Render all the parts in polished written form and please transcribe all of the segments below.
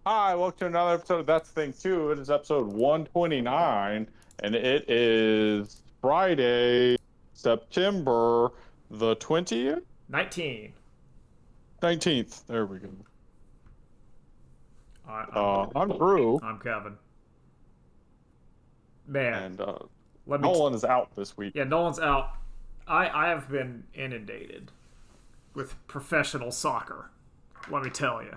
Hi, welcome to another episode of That's the Thing Too. It is episode 129, and it is Friday, September the 20th? 19. 19th. There we go. I'm I'm Drew, I'm Kevin. Man, and let me. Nolan is out this week. Yeah, Nolan's out. I have been inundated with professional soccer. Let me tell you,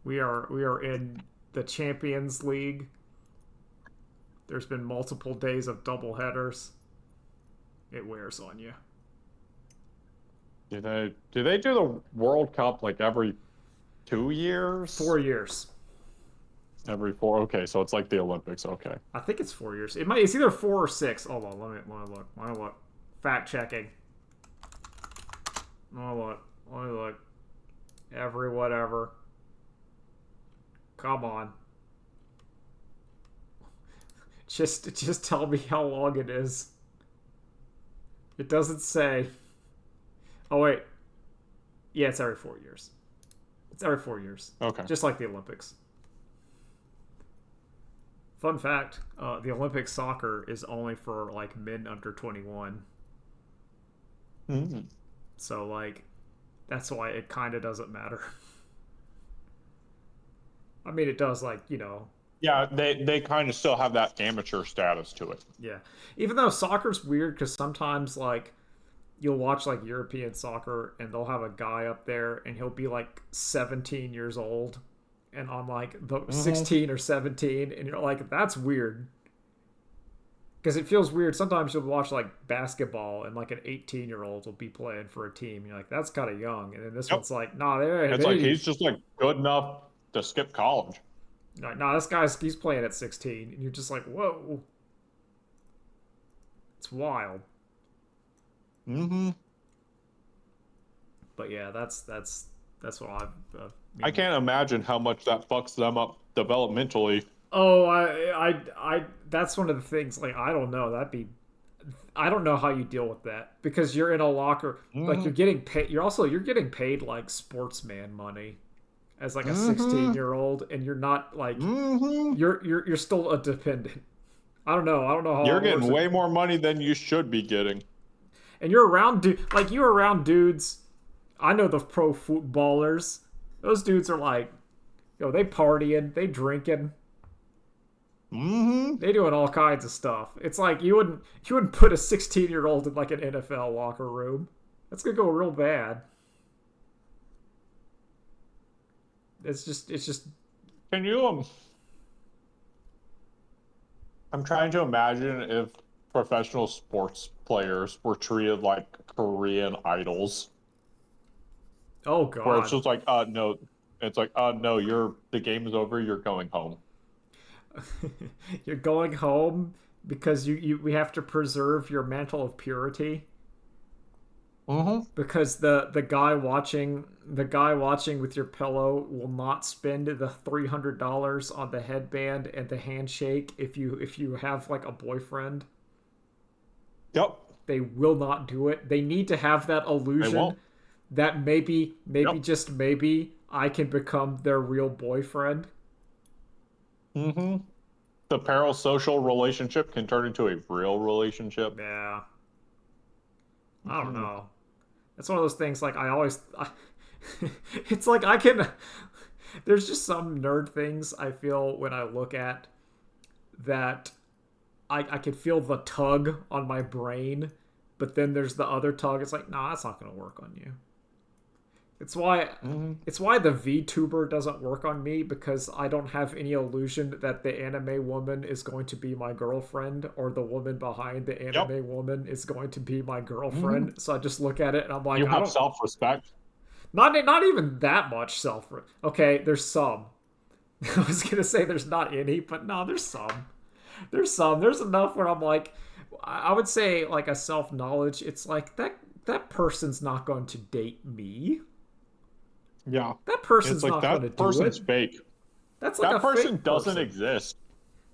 we are in the Champions League. There's been multiple days of double headers. It wears on you. Do they do the World Cup like every 2 years? 4 years. Every four? Okay, so it's like the Olympics. Okay. I think it's 4 years. It's either 4 or 6. Hold on, let me look. Fact checking. Let me look. Every whatever. Come on. Just tell me how long it is. It doesn't say. Oh wait. Yeah, it's every 4 years. It's every 4 years. Okay. Just like the Olympics. Fun fact: the Olympic soccer is only for like men under 21. Mm-hmm. So like, that's why it kind of doesn't matter. I mean, it does, like, Yeah, they kind of still have that amateur status to it. yeah. Even though soccer's weird because sometimes like you'll watch like European soccer and they'll have a guy up there and he'll be like 17 years old and on like the 16 or 17 and you're like, that's weird. Because it feels weird. Sometimes you'll watch like basketball and like an 18-year-old will be playing for a team. You're like, that's kind of young. And then this Yep. one's like, nah, they're It's like he's just like good enough to skip college. like, nah, he's playing at 16, and you're just like, whoa, it's wild. Mm-hmm. But yeah, that's what I can't imagine how much that fucks them up developmentally. Oh, that's one of the things. Like, I don't know. I don't know how you deal with that because you're in a locker. Like, Mm-hmm. you're getting paid. You're getting paid like sportsman money as like a Mm-hmm. 16-year-old, and you're not like Mm-hmm. you're still a dependent. I don't know. I don't know how You're it works. getting way more money than you should be getting. And you're around you're around dudes. I know the pro footballers. Those dudes are like, they partying, they drinking, Mm-hmm. they doing all kinds of stuff. It's like you wouldn't put a 16-year-old in like an NFL locker room. That's gonna go real bad. It's just Can you I'm trying to imagine if professional sports players were treated like Korean idols, oh where it's god. just like, no, it's like, no, the game is over, you're going home. You're going home because you we have to preserve your mantle of purity Mm-hmm. because the guy watching with your pillow will not spend the $300 on the headband and the handshake if you have like a boyfriend. Yep. They will not do it. They need to have that They illusion won't. that maybe Yep. just maybe I can become their real boyfriend. Mm-hmm. The parasocial relationship can turn into a real relationship. Yeah, I don't Mm-hmm. know. It's one of those things like it's like I can there's just some nerd things I feel when I look at that I can feel the tug on my brain, but then there's the other tug. It's like, nah, that's not gonna work on you. It's why Mm-hmm. it's why the VTuber doesn't work on me because I don't have any illusion that the anime woman is going to be my girlfriend or the woman behind the Yep. anime woman is going to be my Mm-hmm. girlfriend. So I just look at it and I'm like, You I have don't. self-respect. Not even that much self. Okay, there's some. I was gonna say there's not any, but no, there's some. There's some. There's enough where I'm like, I would say like a self knowledge. It's like that person's not going to date me. Yeah. That It's person's like not going to that do person's it. fake. That's like That a person fake doesn't person. exist.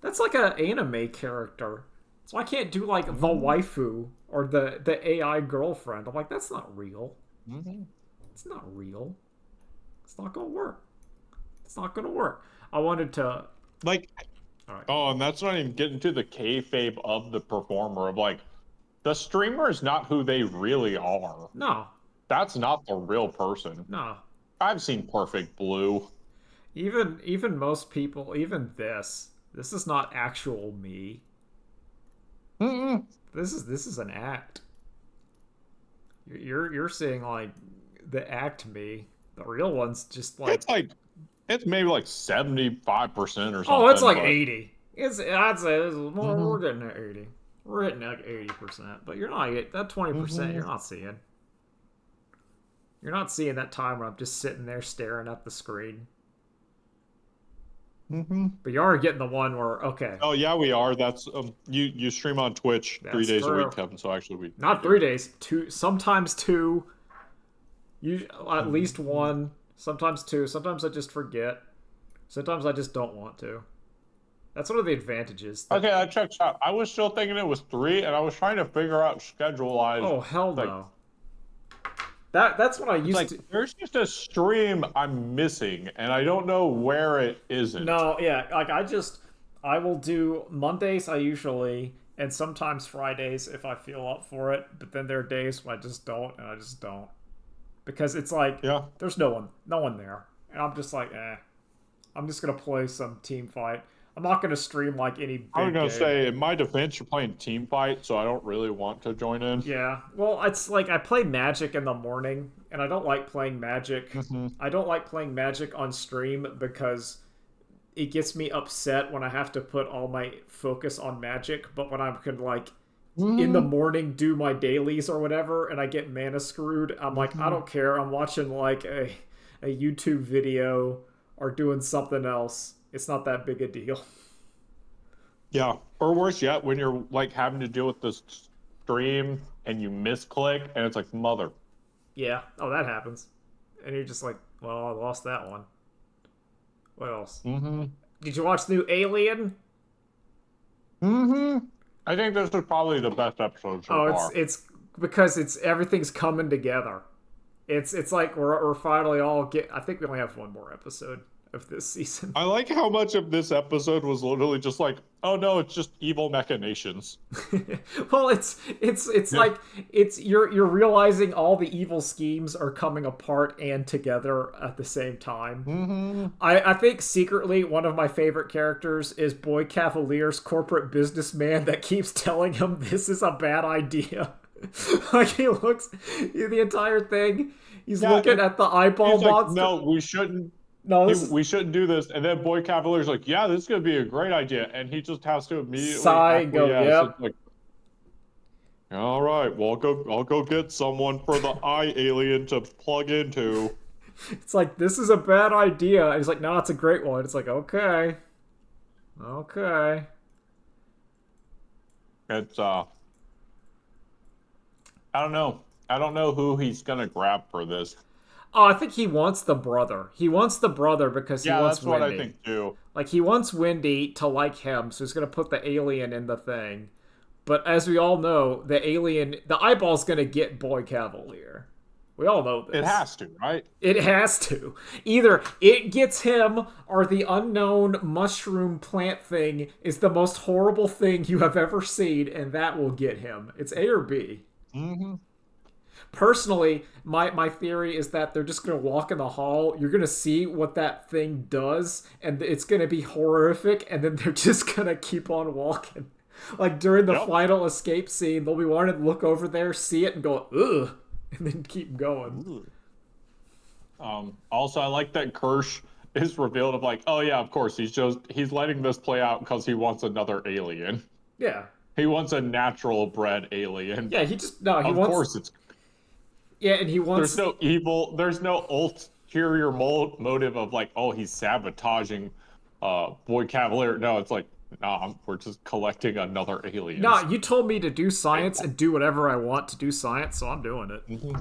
That's like an anime character. So I can't do like the Mm-hmm. waifu or the AI girlfriend. I'm like, that's not real. Mm-hmm. It's not real. It's not gonna work. It's not gonna work. I wanted to. Like, All right. oh, and that's not even getting to the kayfabe of the performer of like the streamer is not who they really are. No, That's not the real person. no. I've seen Perfect Blue. Even most people, even this is not actual me. Mm-mm. This is an act. You're seeing like the act me. The real one's just like, It's maybe like 75% or oh, it's something, like but 80. I'd say we're mhm, getting at 80. We're hitting like 80%, but you're not that 20%. mhm, You're not seeing. You're not seeing that time where I'm just sitting there staring at the screen. mhm. But you are getting the one where okay, Oh yeah, we are. That's you stream on Twitch three that's days a week, true. Kevin. So actually we Not do. 3 days, two, sometimes two. You at least Mhm. one, sometimes two. Sometimes I just forget. Sometimes I just don't want to. That's one of the advantages that. Okay, that checks out. I was still thinking it was three, and I was trying to figure out schedule-wise. Oh hell Like, no. That's what I it's used like to. there's just a stream I'm missing, and I don't know where it isn't. No, yeah, like I will do Mondays I usually and sometimes Fridays if I feel up for it, but then there are days when I just don't and I just don't. Because it's like Yeah. there's no one there. And I'm just like, I'm just gonna play some team fight. I'm not gonna stream like any I was big gonna game. say, in my defense, you're playing team fight, so I don't really want to join in. Yeah. Well, it's like I play Magic in the morning, and I don't like playing Magic. Hmm. I don't like playing Magic on stream because it gets me upset when I have to put all my focus on Magic, but when I can like in the Hmm. morning do my dailies or whatever and I get mana screwed, I'm like, I Hmm. don't care. I'm watching like a YouTube video or doing something else. It's not that big a deal. Yeah. Or worse yet, when you're like having to deal with this stream and you misclick, and it's like, mother. Yeah. Oh, that happens. And you're just like, well, I lost that one. What else? Hmm. Did you watch the new Alien? Hmm. I think this is probably the best episode so Oh, it's far. it's because it's everything's coming together. It's like we're finally all get. I think we only have one more episode of this season. I like how much of this episode was literally just like, oh no, it's just evil machinations. Well, it's Yeah. like it's you're realizing all the evil schemes are coming apart and together at the same time. Hmm. I think secretly one of my favorite characters is Boy Cavalier's corporate businessman that keeps telling him this is a bad idea. Like he looks the entire thing. He's Yeah, looking at the eyeball he's like, monster. no, we shouldn't. No, this is We shouldn't do this. And then Boy Cavalier's like, yeah, this is gonna be a great idea, and he just has to immediately sigh and go, acquiesce. It's yep. like, all right, well, I'll go get someone for the eye alien to plug into. It's like this is a bad idea. And he's like, no, it's a great one. It's like, okay. Okay. It's I don't know. I don't know who he's gonna grab for this. Oh, I think he wants the brother. He wants the brother because he Yeah, wants that's what I Wendy. think too. Like he wants Wendy to like him, so he's gonna put the alien in the thing. But as we all know, the eyeball's gonna get Boy Cavalier. We all know It this. has to, right? It has to. Either it gets him or the unknown mushroom plant thing is the most horrible thing you have ever seen, and that will get him. It's A or B. Hmm. Personally, my theory is that they're just gonna walk in the hall. You're gonna see what that thing does, and it's gonna be horrific, and then they're just gonna keep on walking. Like during the Yep. final escape scene, they'll be wanting to look over there, see it, and go, ugh, and then keep going. Ooh. Also, I like that Kirsch is revealed of like, oh yeah, of course, he's letting this play out because he wants another alien. Yeah. He wants a natural bred alien. Yeah, he just no, he Of wants course, it's yeah, and he there's wants no evil, there's no ulterior motive of like, oh, he's sabotaging Boy Cavalier. No, it's like, nah, we're just collecting another alien. no, you told me to do science and do whatever I want to do science, so I'm doing it. Hmm.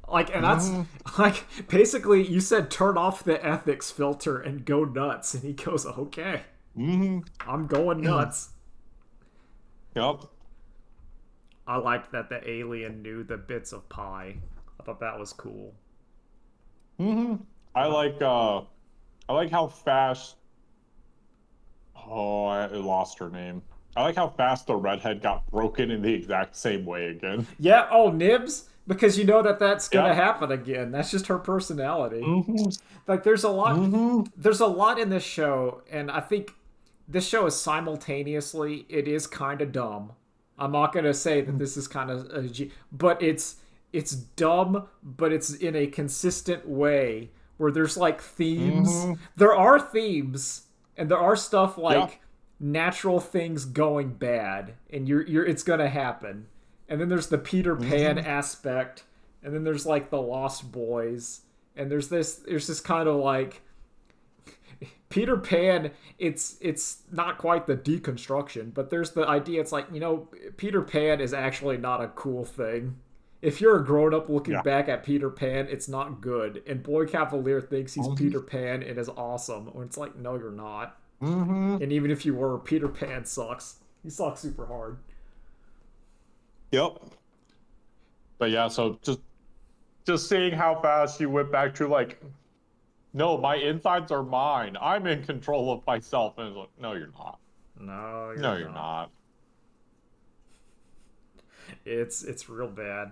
Like, and that's like basically you said turn off the ethics filter and go nuts, and he goes, okay, Hmm. I'm going nuts. Yep. I liked that the alien knew the bits of pie. I thought that was cool. Hmm. I like I like how fast. Oh, I lost her name. I like how fast the redhead got broken in the exact same way again. Yeah, oh, Nibs, because you know that that's gonna Yep. happen again. That's just her personality. Hmm. Like there's a lot Hmm. there's a lot in this show, and I think this show is simultaneously it is kind of dumb. I'm not gonna say that this is kind of but it's dumb, but it's in a consistent way where there's like themes. Hmm. There are themes, and there are stuff Yeah. like natural things going bad, and you're it's gonna happen. And then there's the Peter Pan Hmm. aspect, and then there's like the Lost Boys, and there's this kind of like Peter Pan. It's not quite the deconstruction, but there's the idea. It's like, Peter Pan is actually not a cool thing. If you're a grown up looking Yeah. back at Peter Pan, it's not good. And Boy Cavalier thinks he's Hmm. Peter Pan and is awesome. When it's like, no, you're not. Hmm. And even if you were, Peter Pan sucks. He sucks super hard. Yep. But yeah, so just seeing how fast she went back to like, no, my insides are mine. I'm in control of myself. And it's like, no, you're not. No, No, you're you're not. not. It's real bad.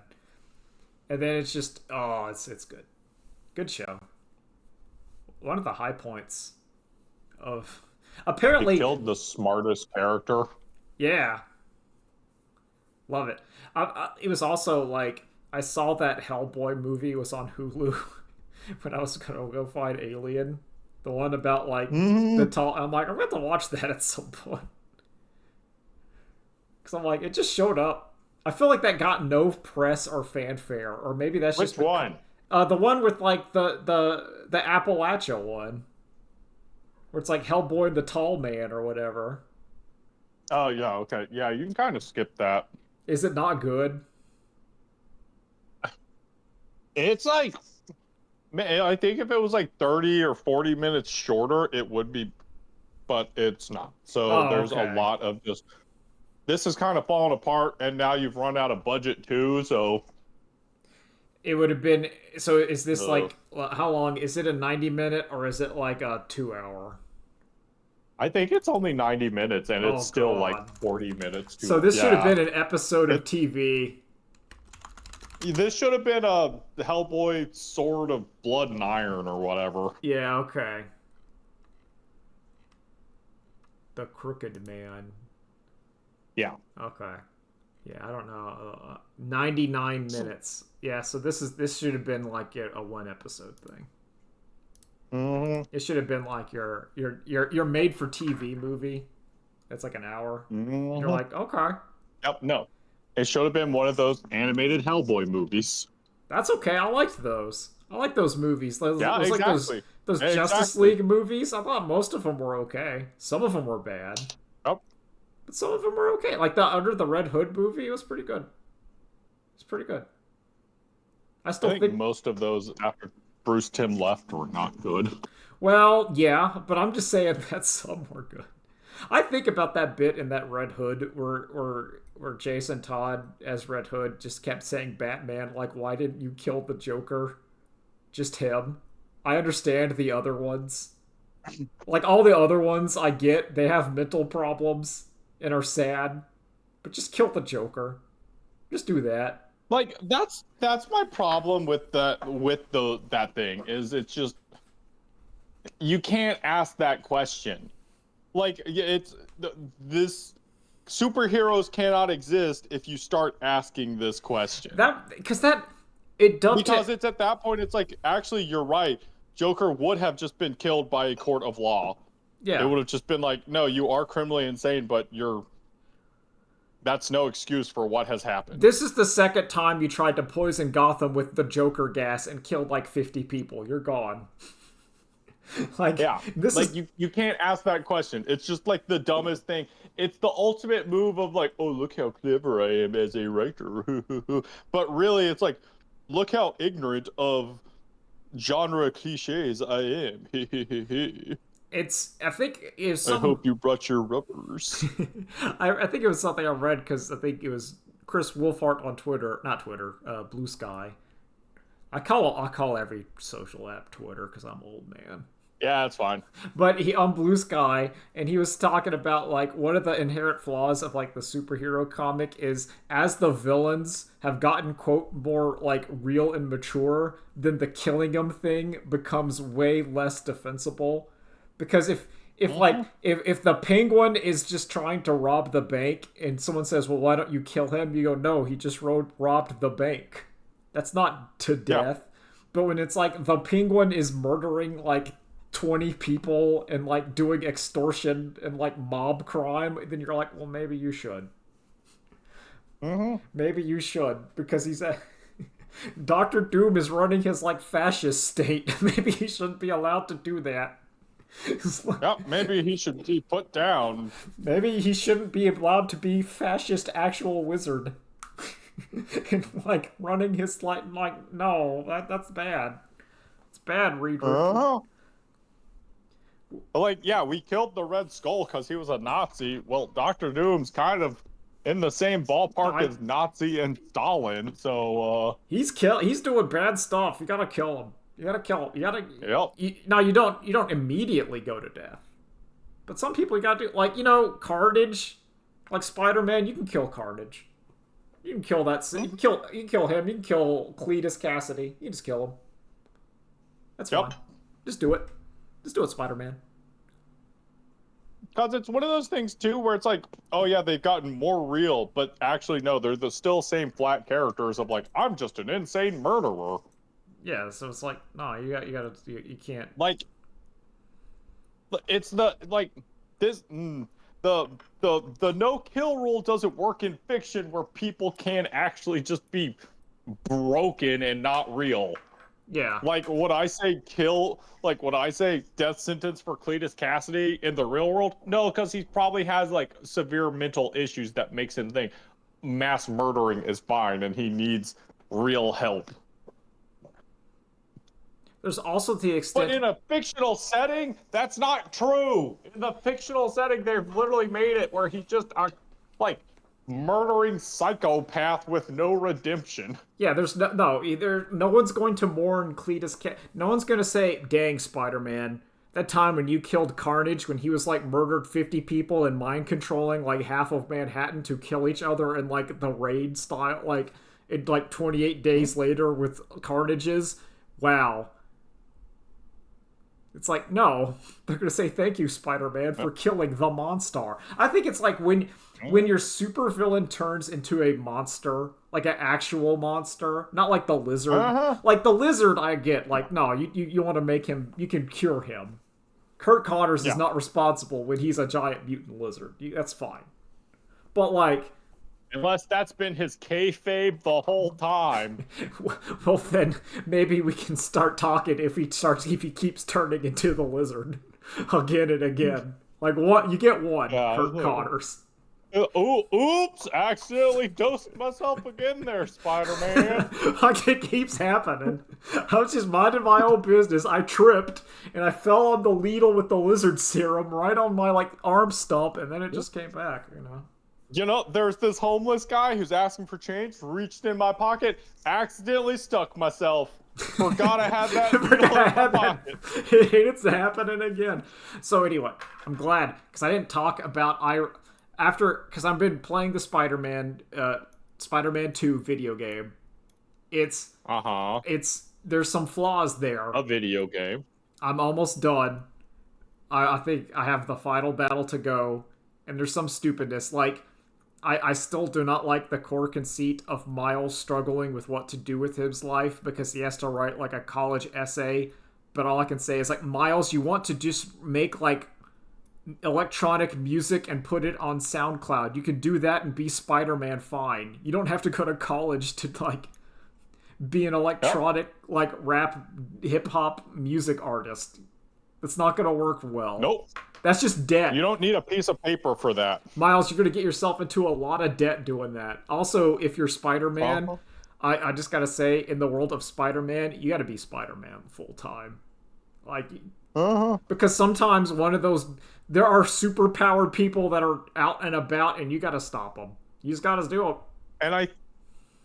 And then it's just it's good. Good show. One of the high points of They apparently, killed the smartest character. yeah, love it. It was also like I saw that Hellboy movie was on Hulu when I was gonna go find Alien, the one about like the Hmm. tall. I'm like, I'm going to watch that at some point because I'm like, it just showed up. I feel like that got no press or fanfare, or maybe that's Which just one? the one with like the Appalachia one, where it's like Hellboy and the Tall Man or whatever. Oh yeah, okay. Yeah, you can kind of skip that. Is it not good? It's like, man, I think if it was like 30 or 40 minutes shorter, it would be, but it's not. So Oh, there's a okay. lot of just this is kind of falling apart, and now you've run out of budget too. So It would have been. So is this uh, like how long? Is it a 90 minute or is it like a 2 hour? I think it's only 90 minutes, and it's Oh still like god. 40 minutes So too. this should have Yeah, been an episode of it TV. this should have been a Hellboy Sword of Blood and Iron or whatever. Yeah. Okay. The Crooked Man. Yeah. Okay. Yeah, I don't know. 99 minutes. Yeah, so this should have been like a one episode thing. Hmm. It should have been like your made for TV movie. That's like an hour. And you're Hmm. like, okay, Yep. No, it should have been one of those animated Hellboy movies. that's okay. I liked those. I like those movies. Those, Yeah, those like exactly. those Justice Exactly. League movies. I thought most of them were okay. Some of them were bad, Yep. but some of them were okay. Like the Under the Red Hood movie was pretty good. It's pretty good. I I still think think. most of those after Bruce Timm left were not good. Well, yeah, but I'm just saying that some were good. I think about that bit in that Red Hood where Jason Todd as Red Hood just kept saying Batman, like, why didn't you kill the Joker? Just him. I understand the other ones. Like all the other ones I get, they have mental problems and are sad. But just kill the Joker. Just do that. Like that's my problem with that thing is it's just you can't ask that question. Like it's this superheroes cannot exist if you start asking this question. That because that it dovetails. Because it's at that point it's like actually you're right. Joker would have just been killed by a court of law. It Yeah. would have just been like, no, you are criminally insane, but that's no excuse for what has happened. This is the second time you tried to poison Gotham with the Joker gas and killed like 50 people. You're gone. Like Yeah. this Like is you can't ask that question. It's just like the dumbest thing. It's the ultimate move of like, oh, look how clever I am as a writer. But really it's like, look how ignorant of genre cliches I am. it's I think it was I some hope you brought your rubbers. I think it was something I read because I think it was Chris Wolfhart on Twitter, not Twitter, Blue Sky. I call every social app Twitter because I'm old man. Yeah, it's fine. But he on Blue Sky, and he was talking about like one of the inherent flaws of like the superhero comic is as the villains have gotten quote more like real and mature, then the killing them thing becomes way less defensible. Because if like Hmm. if the penguin is just trying to rob the bank and someone says, well, why don't you kill him? You go, no, he just robbed the bank. That's not to Yeah. death. But when it's like the penguin is murdering like 20 people and like doing extortion and like mob crime, then you're like, well, maybe you should. Hmm. Maybe you should because he's a Doctor Doom is running his like fascist state. Maybe he shouldn't be allowed to do that. Yep. Maybe he should be put down. Maybe he shouldn't be allowed to be fascist actual wizard. And like running his like no, that's bad. It's bad, Reader. Uh-huh. Like, yeah, we killed the Red Skull because he was a Nazi. Well, Doctor Doom's kind of in the same ballpark I, as Nazi and Stalin. So, he's doing bad stuff. You gotta kill him. You gotta kill him. You gotta. yep. Now you don't immediately go to death, but some people you gotta do like Carnage, like Spider-Man. You can kill Carnage. You can kill that. You can kill. You can kill him. You can kill Cletus Cassidy. You can just kill him. That's Yep. fine. Just do it. Just do it, Spider-Man. Because it's one of those things too, where it's like, oh yeah, they've gotten more real, but actually no, they're the still same flat characters of like, I'm just an insane murderer. Yeah. So it's like no, you can't. Like, it's the like this. The no kill rule doesn't work in fiction where people can actually just be broken and not real. Yeah. Like when I say kill, like when I say death sentence for Cletus Cassidy in the real world, no, because he probably has like severe mental issues that makes him think mass murdering is fine and he needs real help. There's also the But extent. in a fictional setting, that's not true. In the fictional setting, they've literally made it where he's just a like murdering psychopath with no redemption. Yeah, there's either no one's going to mourn Cletus. No one's going to say, "Dang, Spider-Man, that time when you killed Carnage, when he was like murdered 50 people and mind controlling like half of Manhattan to kill each other in like the raid style, like in like 28 days later with Carnages." Wow. It's like, no, they're gonna say thank you, Spider-Man, for killing the monster. I think it's like when your supervillain turns into a monster, like an actual monster, not like the lizard. Uh-huh. Like the lizard, I get. Like, no, you want to make him, you can cure him. Kurt Connors Yeah. is not responsible when he's a giant mutant lizard. That's fine. But like, Unless that's been his kayfabe the whole time. well then maybe we can start talking if he keeps turning into the lizard again and again. Like what? You get one, Yeah. Kurt Connors. Oh, oops! Accidentally dosed myself again there, Spider-Man. Like it keeps happening. I was just minding my own business. I tripped and I fell on the needle with the lizard serum right on my like arm stump, and then it just came back. You know, there's this homeless guy who's asking for change, reached in my pocket, accidentally stuck myself. Forgot I had that needle in my pocket. It's happening again. So anyway, I'm glad because I didn't talk about because I've been playing the Spider-Man 2 video game. It's Uh-huh. there's some flaws there. A video game. I'm almost done. I think I have the final battle to go, and there's some stupidness like. I still do not like the core conceit of Miles struggling with what to do with his life because he has to write like a college essay. But all I can say is like, Miles, you want to just make like electronic music and put it on SoundCloud. You can do that and be Spider-Man fine. You don't have to go to college to like be an electronic like rap hip hop music artist. That's not gonna work well. Nope. That's just debt. You don't need a piece of paper for that. Miles, you're going to get yourself into a lot of debt doing that. Also, if you're Spider-Man, I just got to say, in the world of Spider-Man, you got to be Spider-Man full time. Like, because sometimes there are super-powered people that are out and about, and you got to stop them. You just got to do it. And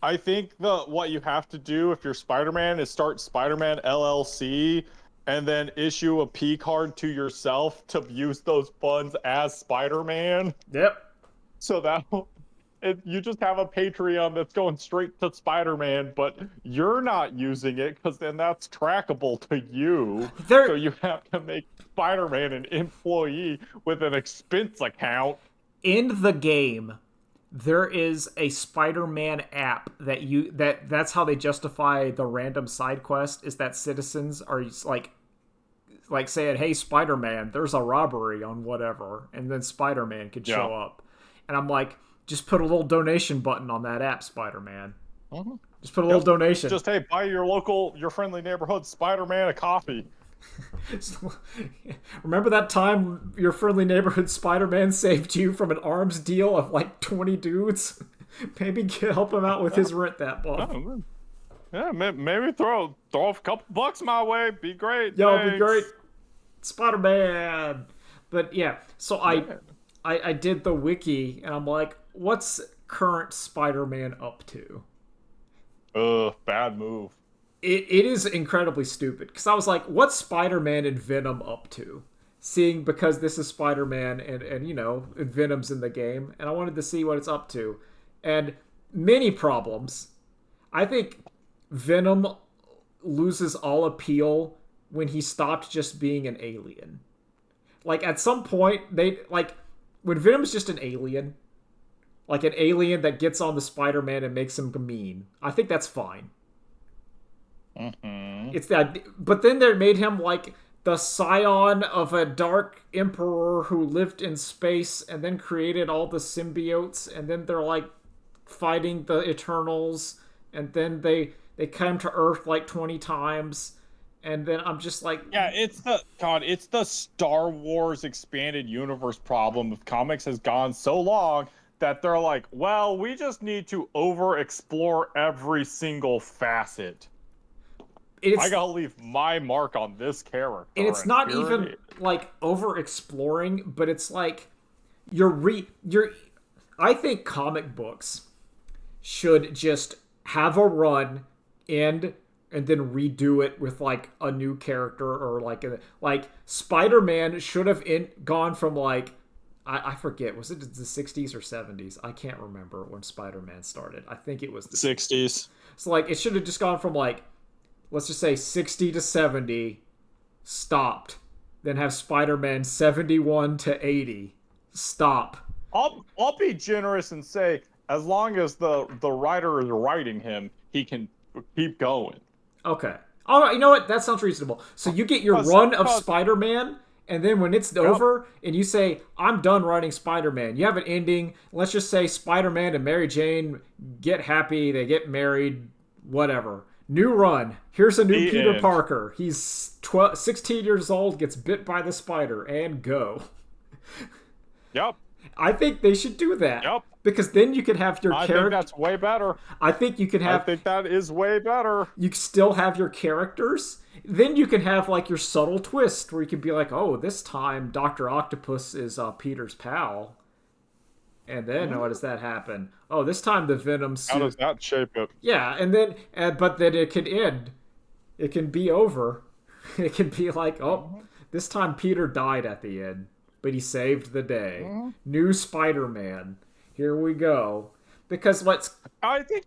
I think what you have to do if you're Spider-Man is start Spider-Man LLC and then issue a P card to yourself to use those funds as Spider-Man. Yep. So that you just have a Patreon that's going straight to Spider-Man, but you're not using it because then that's trackable to you. So you have to make Spider-Man an employee with an expense account. In the game, there is a Spider-Man app that's how they justify the random side quest, is that citizens are like saying, "Hey, Spider-Man, there's a robbery on whatever," and then Spider-Man could show up. And I'm like, just put a little donation button on that app, Spider-Man. Just put a little donation. Just, hey, buy your friendly neighborhood Spider-Man a coffee. Remember that time your friendly neighborhood Spider-Man saved you from an arms deal of like 20 dudes? Maybe help him out with his rent that month. Yeah, maybe throw a couple bucks my way. Be great. Yo, thanks. Be great. Spider-Man. But yeah, so I did the wiki and I'm like, what's current Spider-Man up to? Bad move. It is incredibly stupid because I was like, what's Spider-Man and Venom up to? Seeing, because this is Spider-Man and you know, Venom's in the game, and I wanted to see what it's up to. And many problems. I think Venom loses all appeal when he stopped just being an alien. Like, at some point, when Venom's just an alien, like an alien that gets on the Spider-Man and makes him mean, I think that's fine. It's that, but then they made him like the scion of a dark emperor who lived in space and then created all the symbiotes, and then they're like fighting the Eternals, and then they came to Earth like 20 times, and then I'm just like, yeah, it's the Star Wars expanded universe problem of comics has gone so long that they're like, well, we just need to over-explore every single facet. I gotta leave my mark on this character. And it's not even like over exploring, but it's like I think comic books should just have a run and then redo it with like a new character, or like Spider-Man should have gone from like, I forget, was it the 60s or 70s? I can't remember when Spider-Man started. I think it was the 60s. So like it should have just gone from like, let's just say 60 to 70, stopped. Then have Spider-Man 71 to 80, stop. I'll be generous and say, as long as the writer is writing him, he can keep going. Okay. All right, you know what? That sounds reasonable. So you get your run of Spider-Man, and then when it's over, and you say, I'm done writing Spider-Man, you have an ending. Let's just say Spider-Man and Mary Jane get happy, they get married, whatever. New run. Here's a new Peter Parker. He's 16 years old, gets bit by the spider, and go. Yep. I think they should do that. Yep. Because then you could have your character. I think that's way better. I think you could have. I think that is way better. You still have your characters. Then you can have like your subtle twist where you can be like, oh, this time Dr. Octopus is Peter's pal. And then what does that happen? Oh, this time the Venom suit. How does that shape it? Yeah, and then but then it can end. It can be over. It can be like, oh, this time Peter died at the end, but he saved the day. New Spider-Man. Here we go. Because I think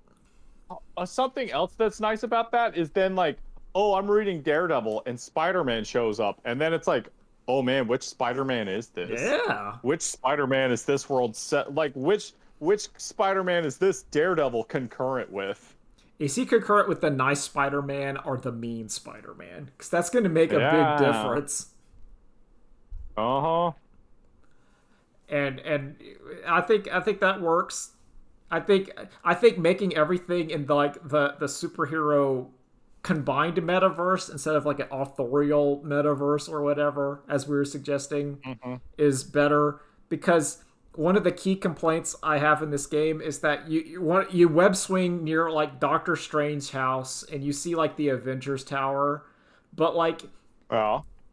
something else that's nice about that is then like, oh, I'm reading Daredevil and Spider-Man shows up, and then it's like, oh man, which Spider-Man is this? Yeah. Which Spider-Man is this world set? Like, which Spider-Man is this Daredevil concurrent with? Is he concurrent with the nice Spider-Man or the mean Spider-Man? Because that's going to make a big difference. And I think that works. I think making everything in like the superhero combined metaverse instead of like an authorial metaverse or whatever, as we were suggesting, is better, because one of the key complaints I have in this game is that you web swing near like Doctor Strange's house and you see like the Avengers Tower, but like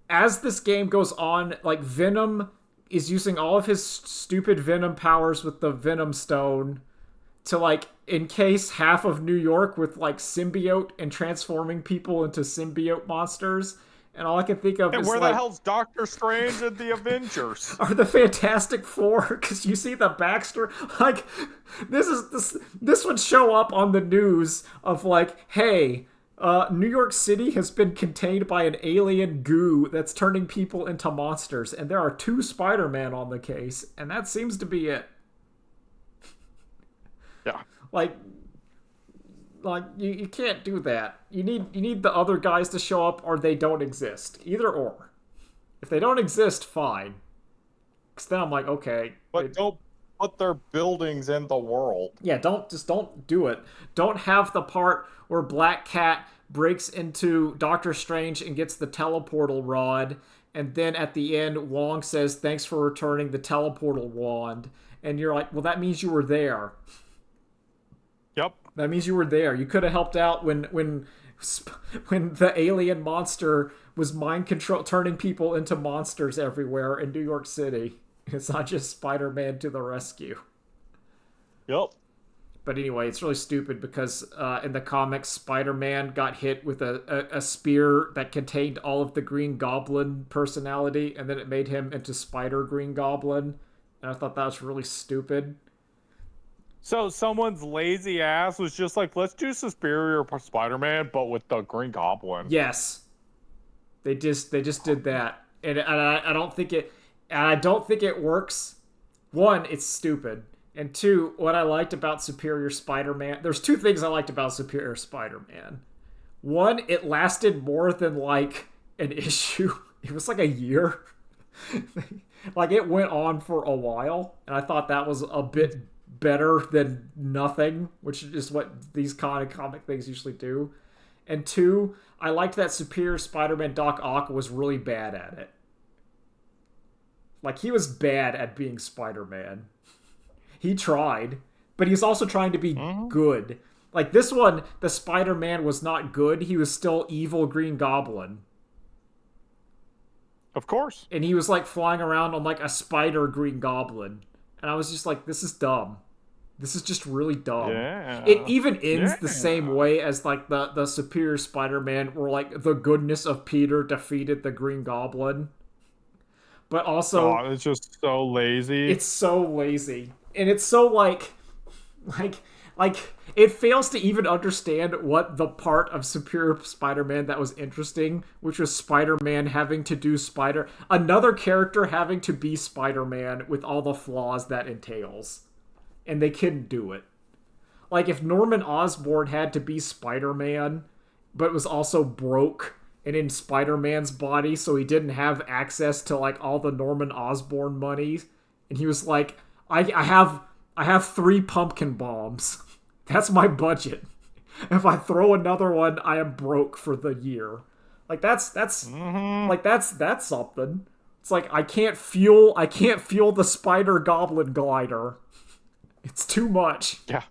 as this game goes on, like Venom is using all of his stupid Venom powers with the Venom Stone to like encase half of New York with like symbiote and transforming people into symbiote monsters. And all I can think of And is where the like, hell's Doctor Strange and the Avengers? are the Fantastic Four? Because you see the Baxter, like, this would show up on the news of like, hey, New York City has been contained by an alien goo that's turning people into monsters, and there are two Spider-Man on the case, and that seems to be it. Yeah. Like, you can't do that. You need the other guys to show up, or they don't exist. Either or. If they don't exist, fine. Because then I'm like, okay. But don't put their buildings in the world. Yeah, don't do it. Don't have the part where Black Cat breaks into Doctor Strange and gets the teleportal rod, and then at the end, Wong says, "Thanks for returning the teleportal wand," and you're like, well, that means you were there. Yep. That means you were there. You could have helped out when the alien monster was mind control, turning people into monsters everywhere in New York City. It's not just Spider-Man to the rescue. Yep. But anyway, it's really stupid because in the comics, Spider-Man got hit with a spear that contained all of the Green Goblin personality, and then it made him into Spider Green Goblin. And I thought that was really stupid. So someone's lazy ass was just like, let's do Superior Spider-Man, but with the Green Goblin. Yes, they just did that, and I don't think it, and I don't think it works. One, it's stupid, and two, what I liked about Superior Spider-Man, there's two things I liked about Superior Spider-Man. One, it lasted more than like an issue. It was like a year. Like it went on for a while, and I thought that was a bit better than nothing, which is what these kind of comic things usually do. And two, I liked that Superior Spider-Man Doc Ock was really bad at it. Like, he was bad at being Spider-Man. He tried, but he was also trying to be good. Like, this one, the Spider-Man was not good. He was still evil Green Goblin. Of course. And he was, like, flying around on, like, a spider Green Goblin. And I was just like, this is dumb. This is just really dumb. Yeah. It even ends the same way as, like, the Superior Spider-Man, where, like, the goodness of Peter defeated the Green Goblin. But also... Oh, it's just so lazy. It's so lazy. And it's so, like, it fails to even understand what the part of Superior Spider-Man that was interesting, which was Spider-Man having to do another character having to be Spider-Man with all the flaws that entails. And they couldn't do it. Like, if Norman Osborn had to be Spider-Man, but was also broke and in Spider-Man's body, so he didn't have access to, like, all the Norman Osborn money, and he was like, I have 3 pumpkin bombs. That's my budget. If I throw another one, I am broke for the year. Like, that's like that's something. It's like I can't fuel the Spider Goblin glider. It's too much. Yeah.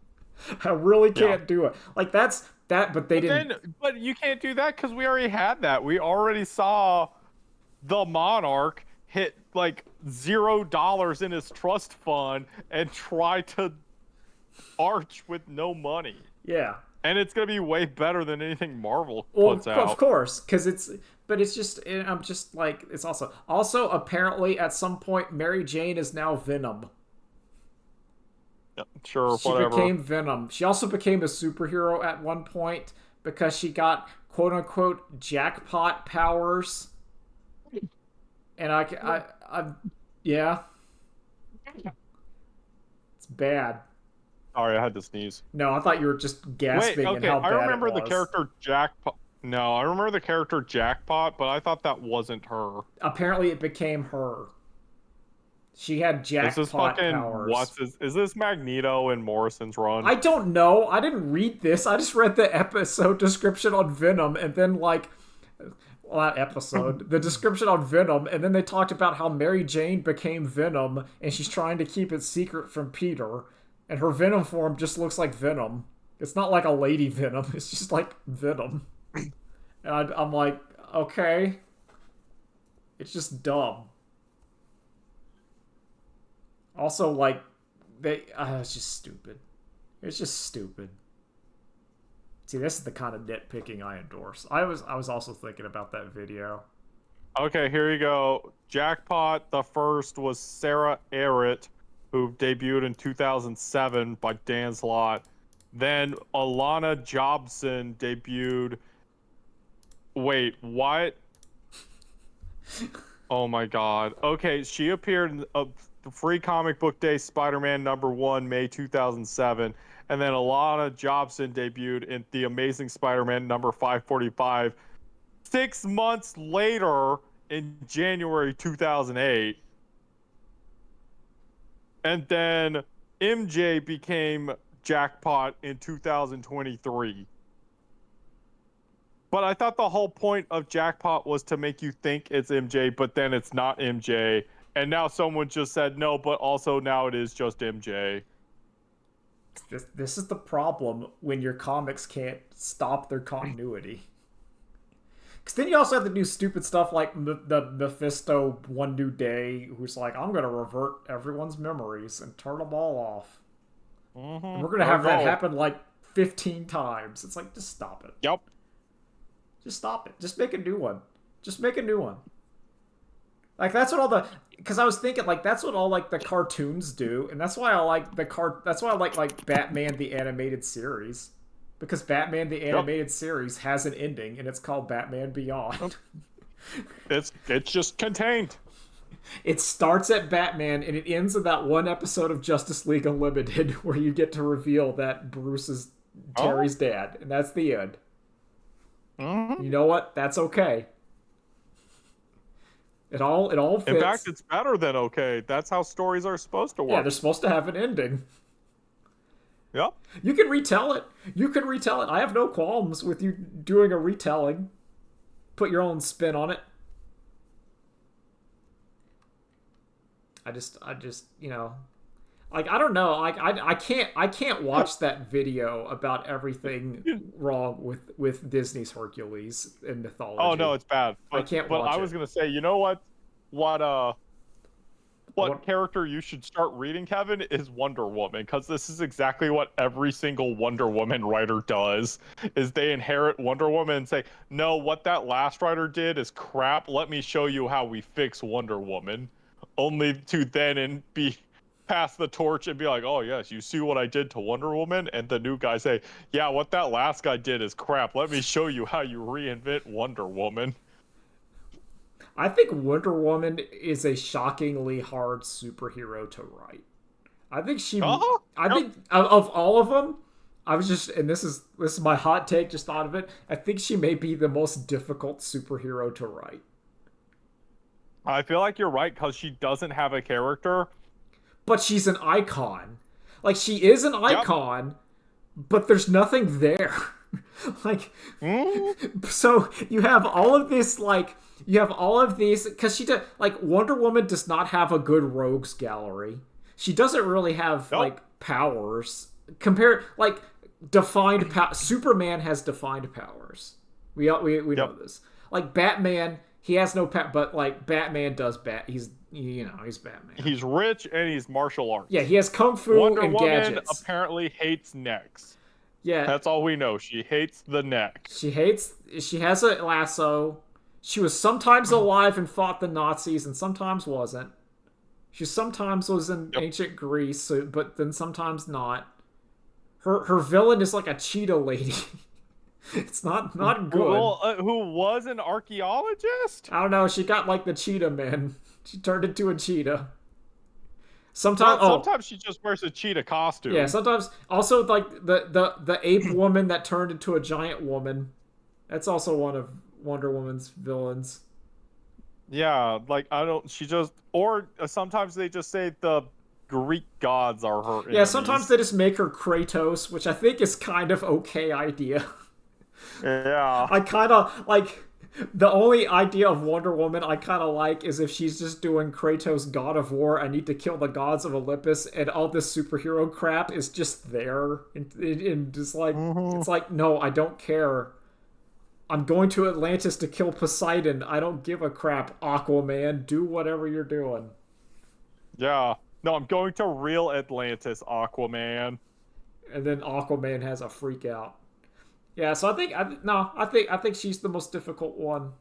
I really can't do it. Like, but they didn't. But you can't do that because we already had that. We already saw the Monarch hit like $0 in his trust fund and try to arch with no money. Yeah. And it's gonna be way better than anything Marvel puts out. Of course, because it's just, I'm just like, it's also apparently at some point Mary Jane is now Venom. Yeah, sure, She whatever. became Venom. She also became a superhero at one point because she got quote unquote jackpot powers. And yeah. It's bad. Sorry, I had to sneeze. No, I thought you were just gasping. Wait, and how bad I remember it was. the character Jackpot. No, I remember the character Jackpot, but I thought that wasn't her. Apparently, it became her. She had jackpot powers. Is this Magneto in Morrison's run? I don't know. I didn't read this. I just read the episode description on Venom, and then like, well, not episode, the description on Venom, and then they talked about how Mary Jane became Venom, and she's trying to keep it secret from Peter, and her Venom form just looks like Venom. It's not like a lady Venom. It's just like Venom. And I'm like, okay. It's just dumb. Also, like, it's just stupid. It's just stupid. See, this is the kind of nitpicking I endorse. I was also thinking about that video. Okay, here you go. Jackpot, the first was Sarah Arrett, who debuted in 2007 by Dan's Lot. Then Alana Jobson debuted. Wait, what? Oh my God. Okay, she appeared in a Free Comic Book Day Spider-Man #1, May 2007. And then Alana Jobson debuted in The Amazing Spider-Man #545 6 months later in January 2008. And then MJ became Jackpot in 2023. But I thought the whole point of Jackpot was to make you think it's MJ, but then it's not MJ. And now someone just said no, but also now it is just MJ. This is the problem when your comics can't stop their continuity. Because then you also have to do stupid stuff like the Mephisto One New Day, who's like, I'm going to revert everyone's memories and turn them all off. And we're going to have that happen like 15 times. It's like, just stop it. Yep. Just stop it. Just make a new one. Just make a new one. Like, that's what all the... Because I was thinking, like, that's what all, like, the cartoons do. And that's why I like That's why I like, Batman the Animated Series. Because Batman the Animated Series has an ending, and it's called Batman Beyond. It's just contained. It starts at Batman, and it ends at that one episode of Justice League Unlimited where you get to reveal that Bruce is Terry's dad. And that's the end. You know what? That's okay. It all fits. In fact, it's better than okay. That's how stories are supposed to work. Yeah, they're supposed to have an ending. Yep. You can retell it. You can retell it. I have no qualms with you doing a retelling. Put your own spin on it. I just, you know, like, I don't know. Like, I can't watch that video about everything wrong with Disney's Hercules and mythology. Oh no, it's bad. But, I can't watch I it. was gonna say, you know what character you should start reading, Kevin, is Wonder Woman, because this is exactly what every single Wonder Woman writer does, is they inherit Wonder Woman and say, no, what that last writer did is crap, let me show you how we fix Wonder Woman, only to then be pass the torch and be like, oh yes, you see what I did to Wonder Woman? And the new guy say, yeah, what that last guy did is crap, let me show you how you reinvent Wonder Woman. I think Wonder Woman is a shockingly hard superhero to write. I think she. I think of all of them, I was just, and this is my hot take. Just thought of it. I think she may be the most difficult superhero to write. I feel like you're right, because she doesn't have a character. But she's an icon. Like, she is an icon, but there's nothing there. Like, so you have all of this, like. You have all of these, because she does, like, Wonder Woman does not have a good rogues gallery. She doesn't really have, like, powers. Like, defined Superman has defined powers. We know this. Like, Batman, he has no power, but, like, Batman does he's Batman. He's rich and he's martial arts. Yeah, he has kung fu Wonder and Woman gadgets. apparently hates necks. Yeah. That's all we know. She hates the neck. She has a lasso. She was sometimes alive and fought the Nazis, and sometimes wasn't. She sometimes was in ancient Greece, but then sometimes not. Her villain is like a cheetah lady. It's not good. Well, who was an archaeologist? I don't know. She got like the cheetah man. She turned into a cheetah. Sometimes she just wears a cheetah costume. Yeah, sometimes also like the ape woman that turned into a giant woman. That's also one of Wonder Woman's villains. Yeah, like or sometimes they just say the Greek gods are her enemies. Yeah, sometimes they just make her Kratos, which I think is kind of okay idea. Yeah. I kind of like the only idea of Wonder Woman I kind of like is if she's just doing Kratos God of War, I need to kill the gods of Olympus, and all this superhero crap is just there and just like it's like, no, I don't care. I'm going to Atlantis to kill Poseidon. I don't give a crap, Aquaman. Do whatever you're doing. Yeah. No, I'm going to real Atlantis, Aquaman. And then Aquaman has a freak out. Yeah, so I think she's the most difficult one.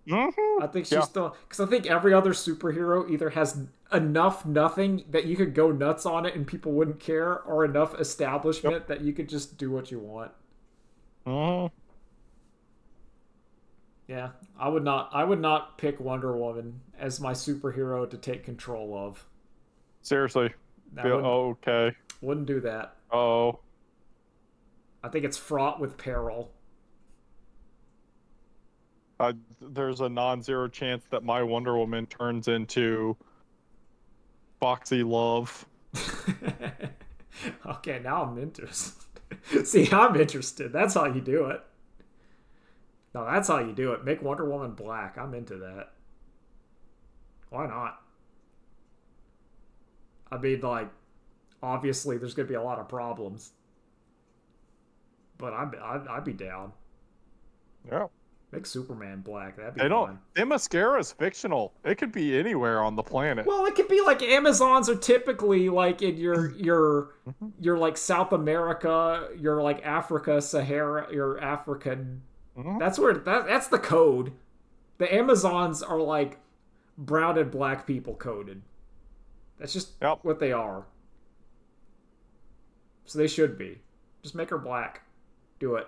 Mm-hmm. I think Yeah. she's still, because I think every other superhero either has enough nothing that you could go nuts on it and people wouldn't care, or enough Yep. establishment that you could just do what you want. Mm-hmm. Yeah, I would not pick Wonder Woman as my superhero to take control of. Seriously. I Feel wouldn't okay. wouldn't do that. Oh. I think it's fraught with peril. There's a non-zero chance that my Wonder Woman turns into Foxy Love. Okay, now I'm interested. See, I'm interested. That's how you do it. No, that's how you do it. Make Wonder Woman black. I'm into that. Why not? I mean, like, obviously, there's gonna be a lot of problems, but I'd be down. Yeah. Make Superman black. That'd be They don't. fun. Themyscira is fictional. It could be anywhere on the planet. Well, it could be like Amazons are typically like in Mhm. your like South America, your like Africa, Sahara, your African. Mhm. That's the code. The Amazons are like brown and black people coded. That's just Yep. what they are. So they should be. Just make her black. Do it.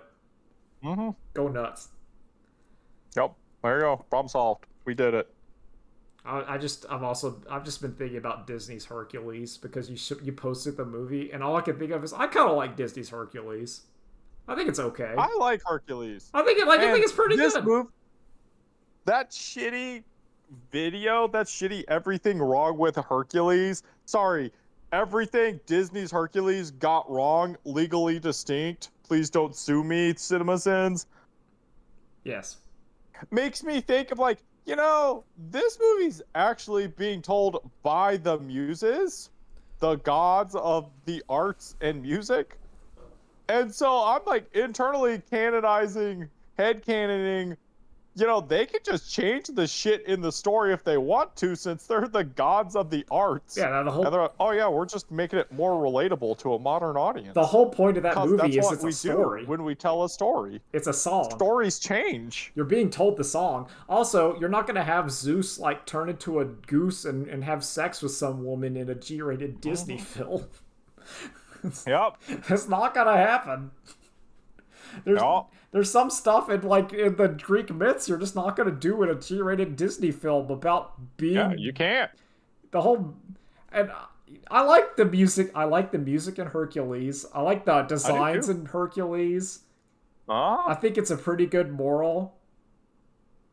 Mhm. Go nuts. Yep. There you go. Problem solved. We did it. I've just been thinking about Disney's Hercules because you posted the movie and all I can think of is I kind of like Disney's Hercules. I think it's okay. I like Hercules. I think it's pretty This good. move, that shitty video, that shitty everything wrong with Hercules. Sorry, everything Disney's Hercules got wrong, legally distinct. Please don't sue me, CinemaSins. Yes. Makes me think of like, this movie's actually being told by the muses, the gods of the arts and music. And so I'm like internally canonizing, headcanoning, they could just change the shit in the story if they want to, since they're the gods of the arts. Yeah, And they're like, oh yeah, we're just making it more relatable to a modern audience. the whole point of that Because movie that's is what it's a we story. do when we tell a story. It's a song. Stories change. You're being told the song. Also, you're not gonna have Zeus like turn into a goose and have sex with some woman in a G-rated Disney film. Yep. It's not gonna happen. There's Yep. there's some stuff in the Greek myths you're just not gonna do in a G-rated Disney film about being Yeah, you can't. the whole. And I like the music. I like the music in Hercules. I like the designs too. in Hercules. Uh, I think it's a pretty good moral.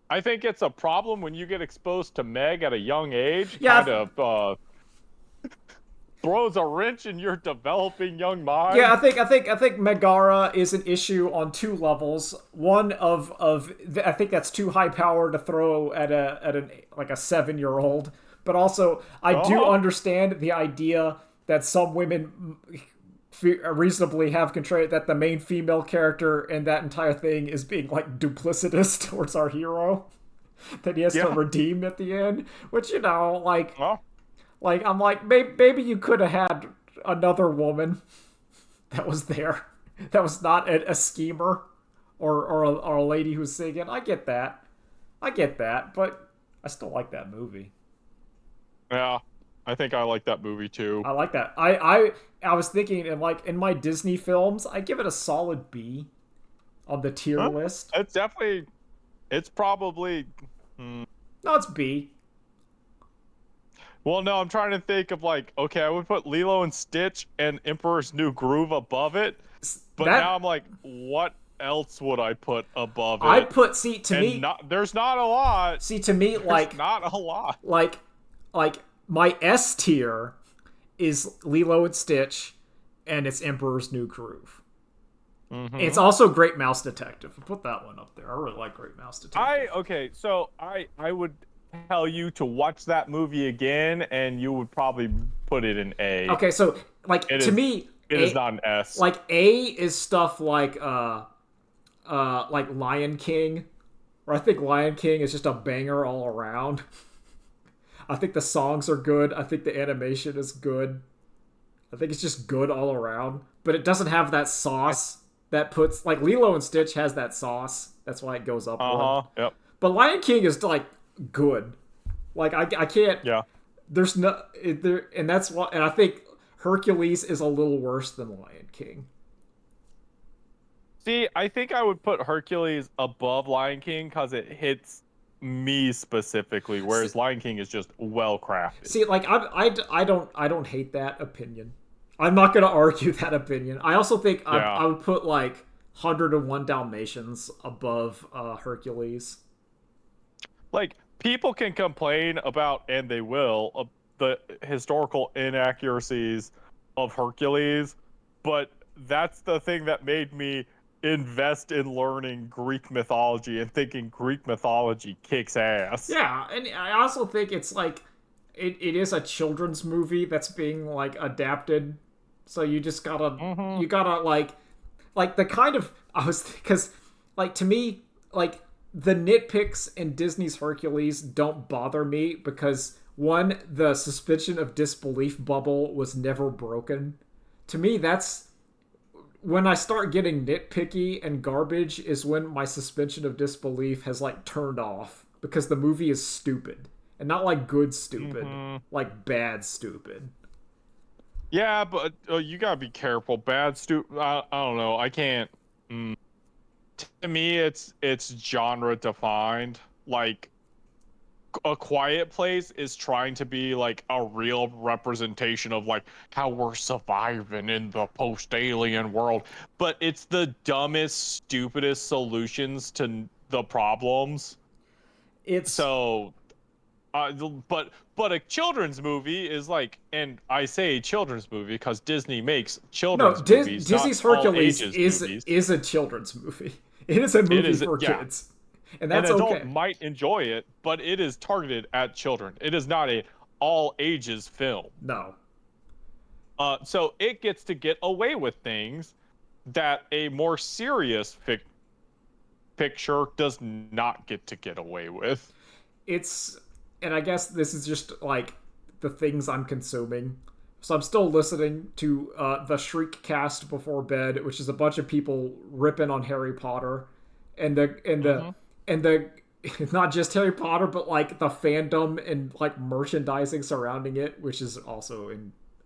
I think it's a problem when you get exposed to Meg at a young age. Yeah, Kind of throws a wrench in your developing young mind. Yeah, I think Megara is an issue on two levels. One I think that's too high power to throw at an like a 7-year-old. But also, I do understand the idea that some women reasonably have control, that the main female character in that entire thing is being like duplicitous towards our hero, that he has to redeem at the end. Which like I'm like maybe you could have had another woman that was there, that was not a schemer or a lady who's singing. I get that, but I still like that movie. Yeah, I think I like that movie too. I like that. I was thinking in my Disney films, I give it a solid B on the tier list. It's probably. No, it's B. Well, no, I'm trying to think of like, okay, I would put Lilo and Stitch and Emperor's New Groove above it, but now I'm like, what else would I put above it? I put to me, there's not a lot. See, to me, There's not a lot. Like my S tier is Lilo and Stitch, and it's Emperor's New Groove. Mm-hmm. It's also Great Mouse Detective. I'll put that one up there. I really like Great Mouse Detective. So I would tell you to watch that movie again, and you would probably put it in A. Okay, so like It to is- me, It is not an S. like A is stuff like Lion King, or I think Lion King is just a banger all around. I think the songs are good. I think the animation is good. I think it's just good all around. But it doesn't have that sauce that puts, like Lilo and Stitch has that sauce. That's why it goes up one. Yep. But Lion King is like good. Like I can't. Yeah. There's no there, and that's what. And I think Hercules is a little worse than Lion King. See, I think I would put Hercules above Lion King because it hits me specifically, See, whereas Lion King is just well crafted. see like I don't hate that opinion. I'm not gonna argue that opinion. I also think Yeah. I would put like 101 Dalmatians above Hercules. Like, people can complain about, and they will, the historical inaccuracies of Hercules, but that's the thing that made me invest in learning Greek mythology and thinking Greek mythology kicks ass. Yeah, and I also think it's like it is a children's movie that's being like adapted. So you just gotta Mm-hmm. you gotta like the kind of I was because like to me like the nitpicks in Disney's Hercules don't bother me because one, the suspension of disbelief bubble was never broken. To me, that's when I start getting nitpicky and garbage is when my suspension of disbelief has like turned off because the movie is stupid and not like good stupid, Mm-hmm. like bad stupid. Yeah, but you gotta be careful. I don't know. I can't. Mm. To me, it's genre defined. Like, A Quiet Place is trying to be like a real representation of like how we're surviving in the post-alien world, but it's the dumbest, stupidest solutions to the problems. It's So, but a children's movie is like, and I say children's movie because Disney makes no children's movies, not Disney's all Hercules ages is movies. is a children's movie. It is a It movie is, for yeah, kids, and an that's adult okay. might enjoy it, but it is targeted at children. It is not a all ages film. No, So it gets to get away with things that a more serious picture does not get away with. it's and I guess this is just like the things I'm consuming. So I'm still listening to the Shriek cast before bed, which is a bunch of people ripping on Harry Potter, and Hmm. the not just Harry Potter, but like the fandom and like merchandising surrounding it, which is also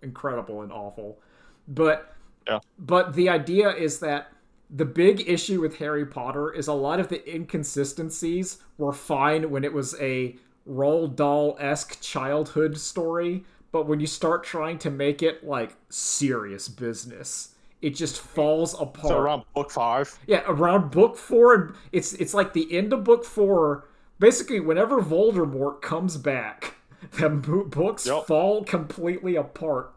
incredible and awful. But Yeah. but the idea is that the big issue with Harry Potter is a lot of the inconsistencies were fine when it was a Roald Dahl-esque childhood story, but when you start trying to make it like serious business, it just falls So apart. around book five. Yeah, around book 4, it's like the end of book 4. Basically, whenever Voldemort comes back, the books Yep. fall completely apart,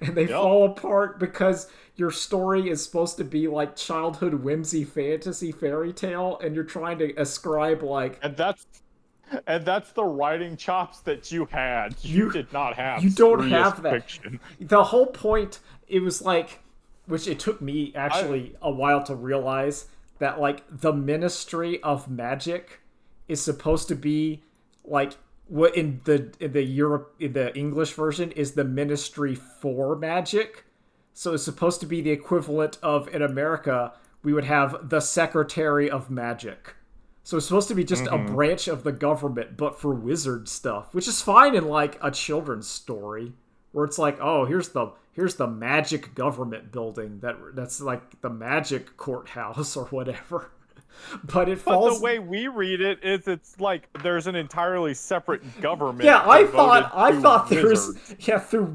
and they Yep. fall apart because your story is supposed to be like childhood whimsy fantasy fairy tale, and you're trying to ascribe like And that's the writing chops that you had. You you did not have you don't serious have that. fiction. The whole point, it was like, which it took me I actually a while to realize that like the Ministry of Magic is supposed to be like what in the English version is the Ministry for Magic. So it's supposed to be the equivalent of in America we would have the Secretary of Magic. So it's supposed to be just a hmm branch of the government, but for wizard stuff, which is fine in like a children's story, where it's like, oh, here's the magic government building that's like the magic courthouse or whatever. But it But the falls. way we read it is it's like there's an entirely separate government Yeah, I devoted thought I to thought there was wizards. yeah through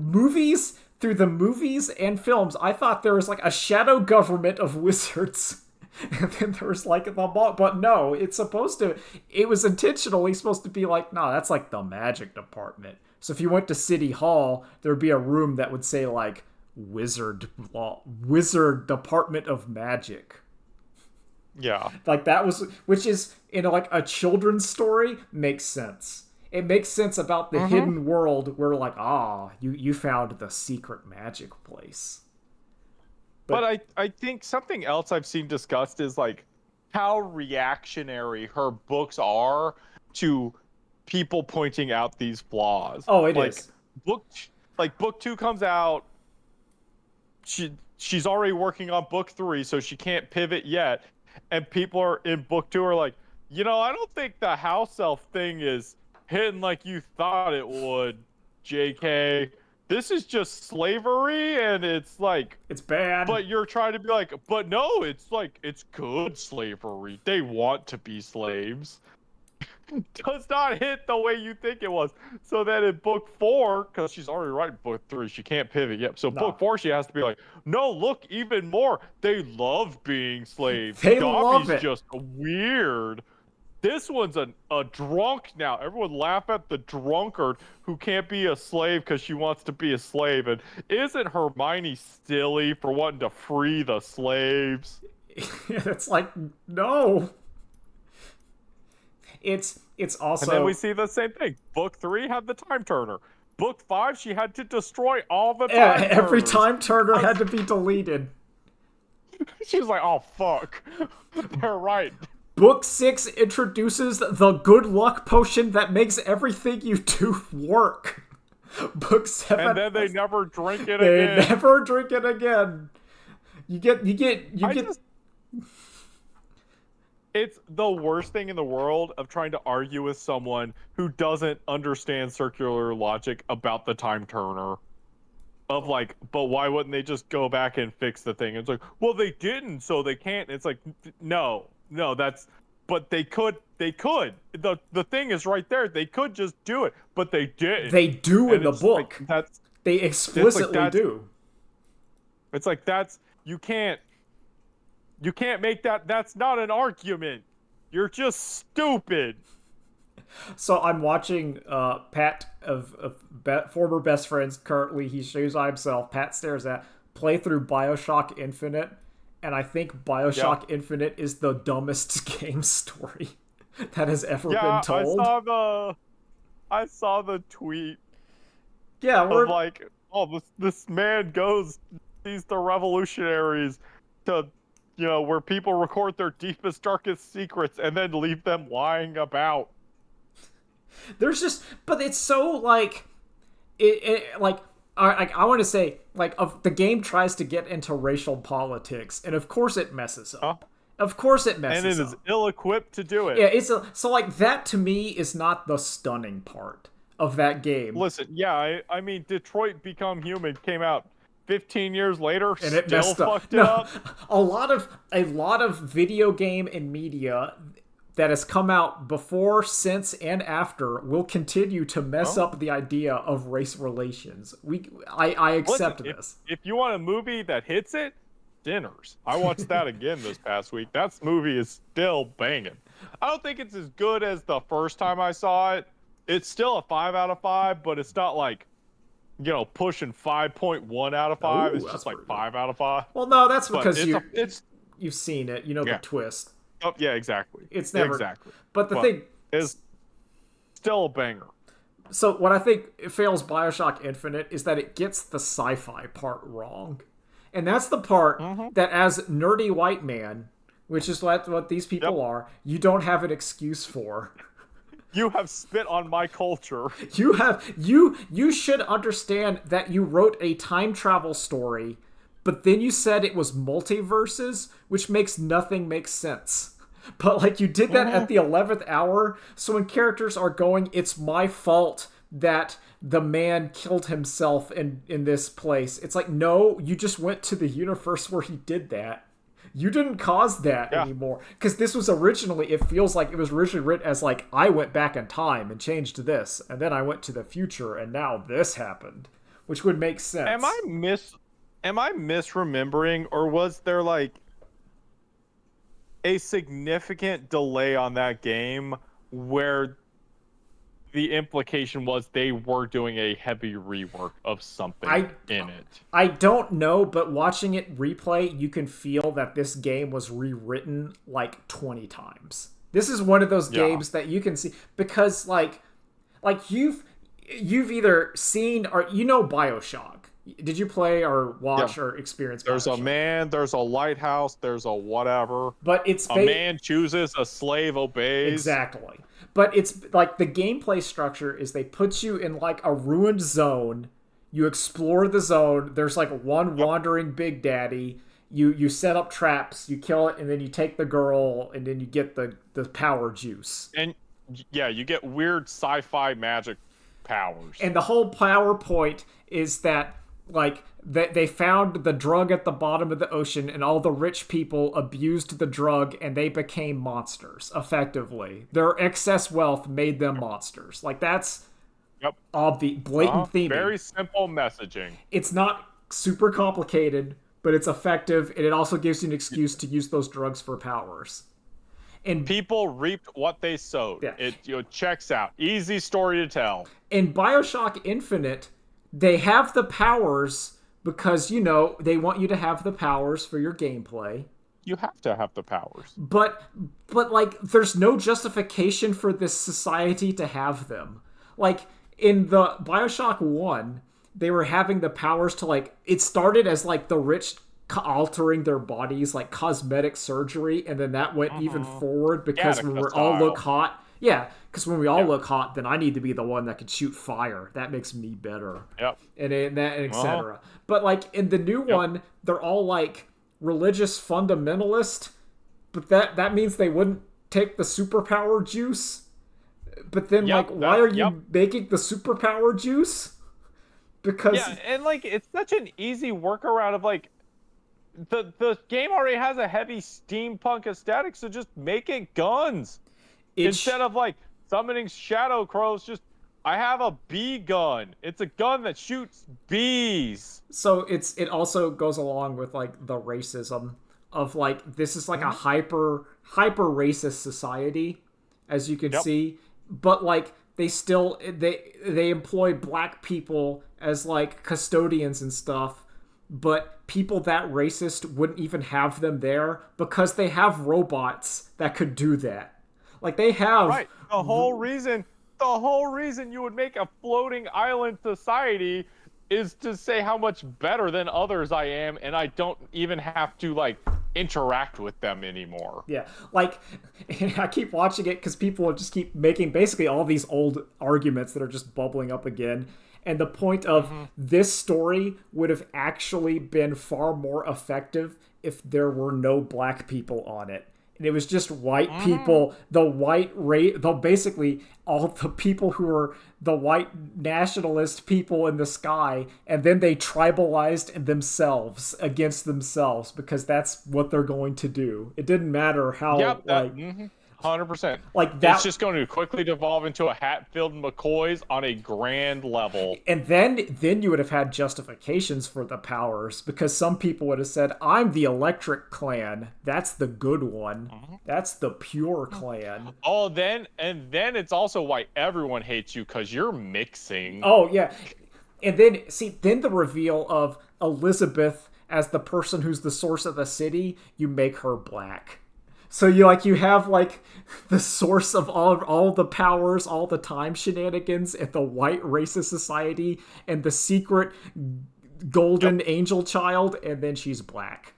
the movies and films, I thought there was like a shadow government of wizards. And then there was like the but no, it was intentionally supposed to be like, no, that's like the magic department. So if you went to City Hall, there would be a room that would say like Wizard Department of Magic. Yeah. Like that was, which is in like a children's story, makes sense. It makes sense about the hmm hidden world where like, you found the secret magic place. But But I think something else I've seen discussed is like how reactionary her books are to people pointing out these flaws. oh, it Like is. book book 2 comes out, she's already working on book 3, so she can't pivot yet. And people are in book 2 are like, I don't think the house elf thing is hitting like you thought it would, JK. This is just slavery, and it's like, It's bad. but you're trying to be like, but no, it's like, it's good slavery. They want to be slaves. Does not hit the way you think it was. So then in book 4, because she's already writing book 3, she can't pivot yet. So No. book 4, she has to be like, no, look, even more. They love being slaves. They Dobby's love it. just weird. This one's a drunk now. Everyone laugh at the drunkard who can't be a slave because she wants to be a slave. And isn't Hermione silly for wanting to free the slaves? It's like, no. It's also. And then we see the same thing. Book 3 had the time turner. Book 5, she had to destroy all the time turners. Every time turner had to be deleted. She's like, oh fuck. They're right. Book 6 introduces the good luck potion that makes everything you do work. Book 7. And then they never drink it They again. never drink it again. You get. It's the worst thing in the world of trying to argue with someone who doesn't understand circular logic about the time turner. Of like, but why wouldn't they just go back and fix the thing? It's like, well, they didn't, so they can't. It's like, no, but they could. The thing is right there. They could just do it, but they didn't. They do in the book. Like, they explicitly do. It's like you can't make that. That's not an argument. You're just stupid. So I'm watching Pat former best friends. Currently, he shows by himself. Pat stares at play through BioShock Infinite, and I think BioShock Infinite is the dumbest game story that has ever been told. I saw the tweet. Yeah, we're of like, oh, this man sees the revolutionaries to, where people record their deepest, darkest secrets and then leave them lying about. There's just, but it's so like, I want to say, like, the game tries to get into racial politics, and of course it messes up. Of course it messes up. And it is ill-equipped to do it. Yeah, so like that to me is not the stunning part of that game. Listen, yeah, I mean, Detroit Become Human came out 15 years later, and it still messed up. Fucked it up. A lot of video game and media that has come out before, since, and after will continue to mess up the idea of race relations. I accept this. If you want a movie that hits it, Sinners. I watched that again this past week. That movie is still banging. I don't think it's as good as the first time I saw it. It's still a 5 out of 5, but it's not like, pushing 5.1 out of 5. It's just like 5 out of 5. Well, no, that's because you've seen it. You know the twist. Oh, yeah, exactly. It's never exactly. But the thing is still a banger. So what I think it fails BioShock Infinite is that it gets the sci-fi part wrong. And that's the part that as nerdy white man, which is what these people are, you don't have an excuse for. You have spit on my culture. You should understand that you wrote a time travel story, but then you said it was multiverses, which makes nothing make sense. But like you did that at the 11th hour, so when characters are going, it's my fault that the man killed himself in this place. It's like, no, you just went to the universe where he did that. You didn't cause that anymore. Because this was originally, it feels like it was originally written as like, I went back in time and changed this, and then I went to the future, and now this happened. Which would make sense. Am I misremembering, or was there like a significant delay on that game where the implication was they were doing a heavy rework of something in it? I don't know, but watching it replay, you can feel that this game was rewritten like 20 times. This is one of those games that you can see because like you've either seen or BioShock. Did you play or watch or experience BioShock? There's a man, there's a lighthouse, there's a whatever. But it's a man chooses, a slave obeys. Exactly. But it's like the gameplay structure is they put you in like a ruined zone. You explore the zone. There's like one wandering Big Daddy. you set up traps, you kill it, and then you take the girl, and then you get the power juice. And yeah, you get weird sci-fi magic powers. And the whole PowerPoint is that like they found the drug at the bottom of the ocean, and all the rich people abused the drug, and they became monsters. Effectively, their excess wealth made them monsters. Like that's Yep. obvious, blatant theming. Very simple messaging. It's not super complicated, but it's effective, and it also gives you an excuse to use those drugs for powers. And People reaped what they sowed. Yeah. It checks out. Easy story to tell. in BioShock Infinite, they have the powers because, they want you to have the powers for your gameplay. You have to have the powers. But like there's no justification for this society to have them. Like in the BioShock 1, they were having the powers to like it started as like the rich altering their bodies like cosmetic surgery, and then that went even forward because when we all look hot. Yeah, because when we all look hot, then I need to be the one that can shoot fire. That makes me better. Yep. And etc. But like in the new one, they're all like religious fundamentalist, but that means they wouldn't take the superpower juice. But then why are you making the superpower juice? Because and like it's such an easy workaround of like the game already has a heavy steampunk aesthetic, so just make it guns. Instead of like summoning shadow crows, just I have a bee gun. It's a gun that shoots bees. So it also goes along with like the racism of like this is like a hyper racist society, as you can see, but like they still they employ black people as like custodians and stuff, but people that racist wouldn't even have them there because they have robots that could do that. Like they have the whole reason you would make a floating island society is to say how much better than others I am, and I don't even have to like interact with them anymore. Yeah, like I keep watching it because people just keep making basically all these old arguments that are just bubbling up again. And the point of this story would have actually been far more effective if there were no black people on it. And it was just white people, basically all the people who were the white nationalist people in the sky, and then they tribalized themselves against themselves because that's what they're going to do. It didn't matter how 100%. Like that, it's just going to quickly devolve into a Hatfield and McCoy's on a grand level. And then you would have had justifications for the powers because some people would have said, "I'm the Electric Clan. That's the good one. That's the pure clan." Oh, then it's also why everyone hates you because you're mixing. Oh yeah, and then the reveal of Elizabeth as the person who's the source of the city, you make her black. So you have like the source of all the powers, all the time shenanigans at the white racist society, and the secret golden angel child, and then she's black,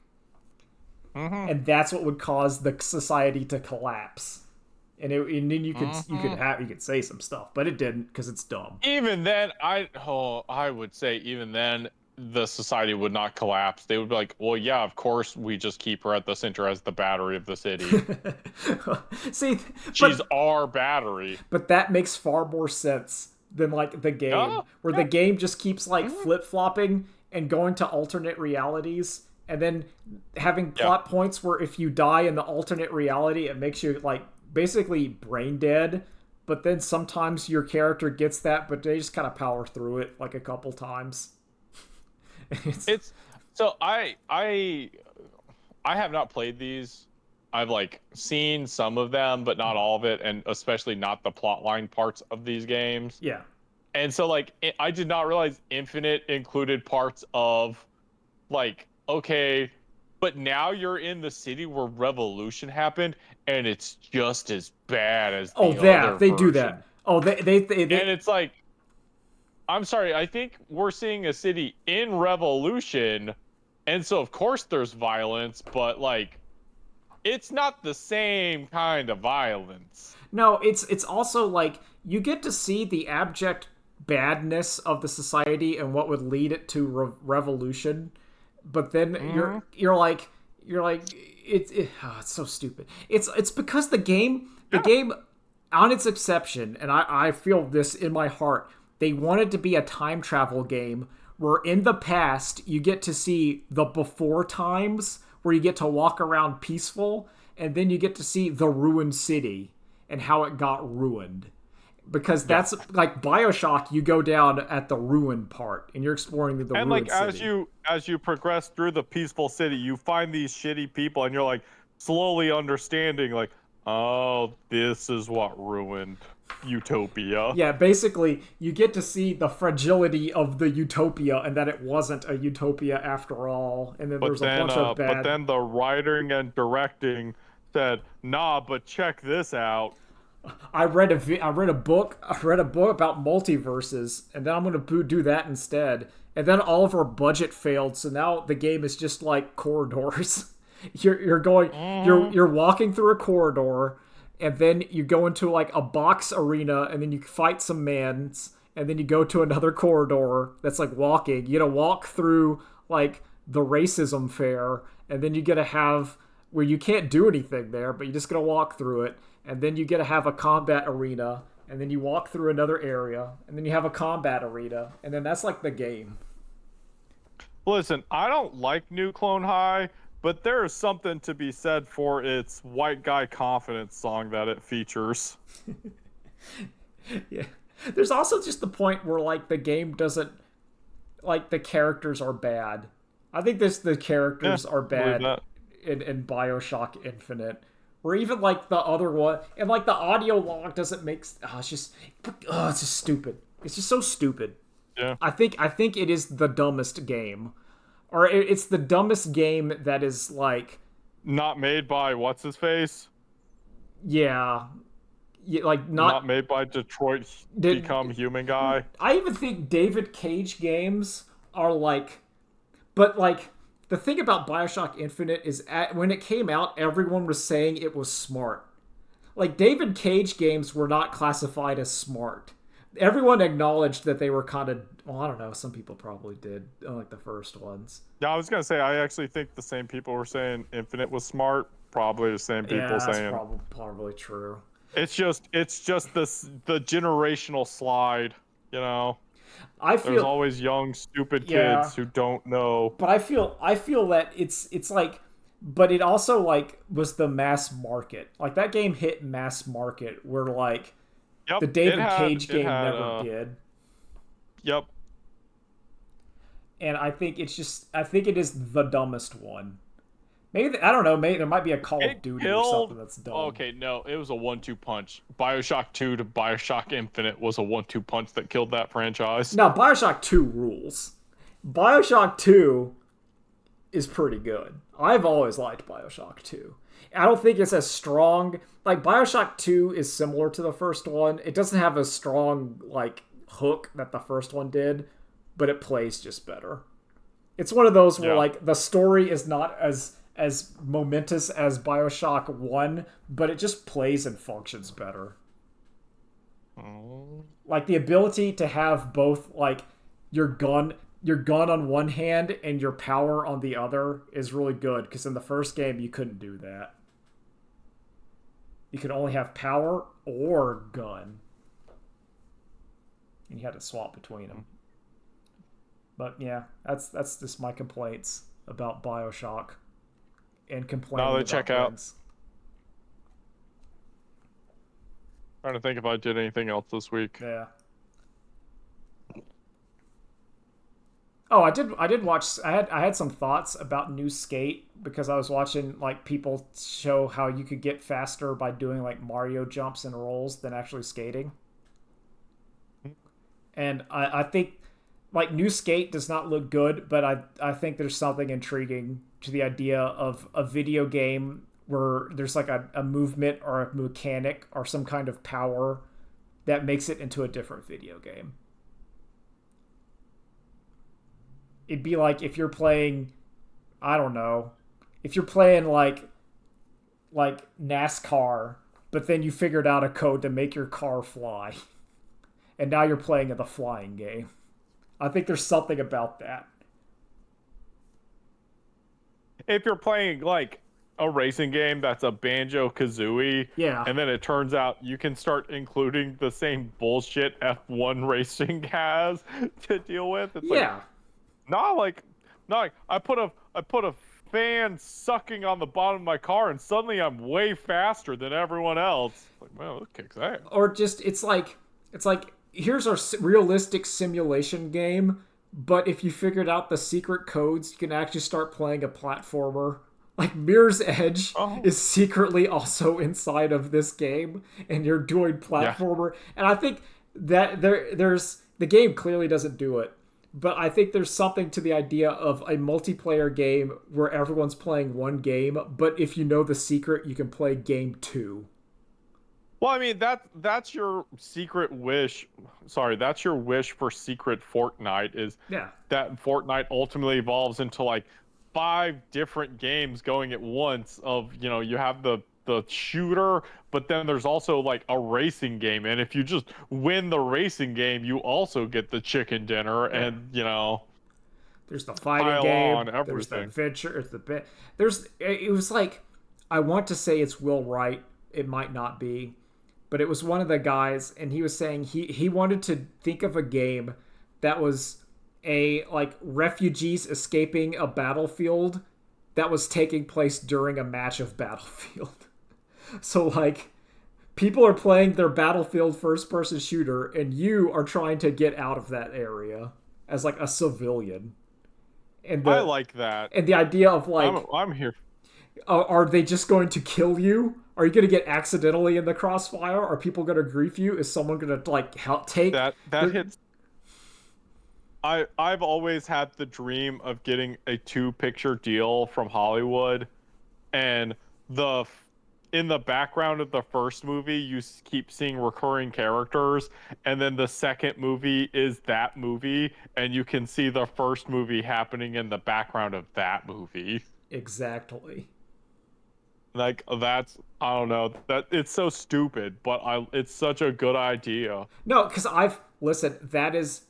and that's what would cause the society to collapse. And then you could say some stuff, but it didn't because it's dumb. Even then, I would say even then, the society would not collapse. They would be like, well, yeah, of course, we just keep her at the center as the battery of the city. She's our battery. But that makes far more sense than like the game, where the game just keeps like flip-flopping and going to alternate realities, and then having plot points where if you die in the alternate reality, it makes you like basically brain dead. But then sometimes your character gets that, but they just kind of power through it like a couple times. So I have not played these. I've like seen some of them, but not all of it, and especially not the plotline parts of these games. Yeah. And so like I did not realize Infinite included parts of like, okay, but now you're in the city where Revolution happened, and it's just as bad as the other they version. do that. Oh, they and it's like, I'm sorry, I think we're seeing a city in Revolution, and so of course there's violence, but like it's not the same kind of violence. No, it's also like you get to see the abject badness of the society and what would lead it to revolution. but then you're like it's so stupid. It's because the game on its exception, and I feel this in my heart, they wanted to be a time travel game where in the past you get to see the before times where you get to walk around peaceful, and then you get to see the ruined city and how it got ruined. Because that's like BioShock, you go down at the ruined part and you're exploring the And ruined like city. as you progress through the peaceful city, you find these shitty people, and you're like slowly understanding, like, oh, this is what ruined Utopia. Yeah, basically, you get to see the fragility of the utopia and that it wasn't a utopia after all. And then there's a bunch of But bad. then the writing and directing said, nah, but check this out. I read a book about multiverses, and then I'm gonna do that instead. And then all of our budget failed, so now the game is just like corridors. You're going you're walking through a corridor, and then you go into like a box arena, and then you fight some mans, and then you go to another corridor that's like walking. You gotta walk through like the racism fair, and then you gotta have where you can't do anything there, but you just gotta walk through it, and then you gotta have a combat arena, and then you walk through another area, and then you have a combat arena, and then that's like the game. Listen, I don't like New Clone High, but there is something to be said for its white guy confidence song that it features. Yeah. There's also just the point where like the game doesn't like the characters are bad. I think the Yeah, characters are I believe bad that. in BioShock Infinite. Or even like the other one, and like the audio log doesn't make. It's just stupid. It's just so stupid. Yeah. I think it is the dumbest game, or it's the dumbest game that is like, Not made by what's his face? yeah, like Not not. made by Detroit Become Did, Human guy. I even think David Cage games are like, but like the thing about BioShock Infinite is when it came out, everyone was saying it was smart. Like David Cage games were not classified as smart. Everyone acknowledged that they were kind of. Well, I don't know. Some people probably did, like the first ones. Yeah, I was gonna say I actually think the same people were saying Infinite was smart. Probably the same Yeah, people that's saying probably true. it's just the generational slide, you know. I There's feel always young, stupid yeah, kids who don't know. but I feel that it's like, but it also like was the mass market. Like that game hit mass market where like Yep, the David Cage it game had never did. yep. And I think it is the dumbest one. Maybe I don't know. Maybe there might be a Call of It Duty or something killed. that's dumb. Okay, no, it was a 1-2 punch. BioShock 2 to BioShock Infinite was a 1-2 punch that killed that franchise. Now Bioshock 2 rules. Bioshock 2 is pretty good. I've always liked Bioshock 2. I don't think it's as strong. Like Bioshock 2 is similar to the first one. It doesn't have a strong like hook that the first one did, but it plays just better. It's one of those where Yeah. like the story is not as momentous as BioShock 1, but it just plays and functions better. Oh. Like the ability to have both like your gun on one hand and your power on the other is really good because in the first game you couldn't do that. You could only have power or gun. And you had to swap between them. But yeah, that's just my complaints about BioShock and complaining Now they about check out. guns. Trying to think if I did anything else this week. Yeah. Oh, I did watch. I had some thoughts about new Skate because I was watching like people show how you could get faster by doing like Mario jumps and rolls than actually skating. And I think like new Skate does not look good, but I think there's something intriguing to the idea of a video game where there's like a movement or a mechanic or some kind of power that makes it into a different video game. It'd be like if you're playing, I don't know, if you're playing like NASCAR, but then you figured out a code to make your car fly, and now you're playing the flying game. I think there's something about that. if you're playing like a racing game that's a Banjo-Kazooie, Yeah. and then it turns out you can start including the same bullshit F1 racing has to deal with. It's like, Yeah. not like, not like I put a fan sucking on the bottom of my car, and suddenly I'm way faster than everyone else. Like, well, that kicks ass. Or just it's like here's our realistic simulation game, but if you figured out the secret codes, you can actually start playing a platformer. Like Mirror's Edge Oh, is secretly also inside of this game, and you're doing yeah. platformer. And I think that there's the game clearly doesn't do it, but I think there's something to the idea of a multiplayer game where everyone's playing one game, but if you know the secret, you can play game two. Well, I mean that's your secret wish. Sorry, that's your wish for secret Fortnite is Yeah. that Fortnite ultimately evolves into like 5 different games going at once of, you have the shooter, but then there's also like a racing game, and if you just win the racing game, you also get the chicken dinner Yeah. and, There's the fighting pile game. on There's the everything. adventure. There's the bit. There's. It was like, I want to say it's Will Wright. It might not be, but it was one of the guys, and he was saying he wanted to think of a game that was a like refugees escaping a battlefield that was taking place during a match of Battlefield. So like people are playing their Battlefield first person shooter and you are trying to get out of that area as like a civilian. And I the like that. and the idea of like I'm here. are they just going to kill you? Are you going to get accidentally in the crossfire? Are people going to grief you? Is someone going to like help take That the hits. I've always had the dream of getting a 2 picture deal from Hollywood, and the in the background of the first movie you keep seeing recurring characters, and then the second movie is that movie, and you can see the first movie happening in the background of that movie. exactly? Like, that's, I don't know, that it's so stupid, but I it's such a good idea. No, because I've listen. That is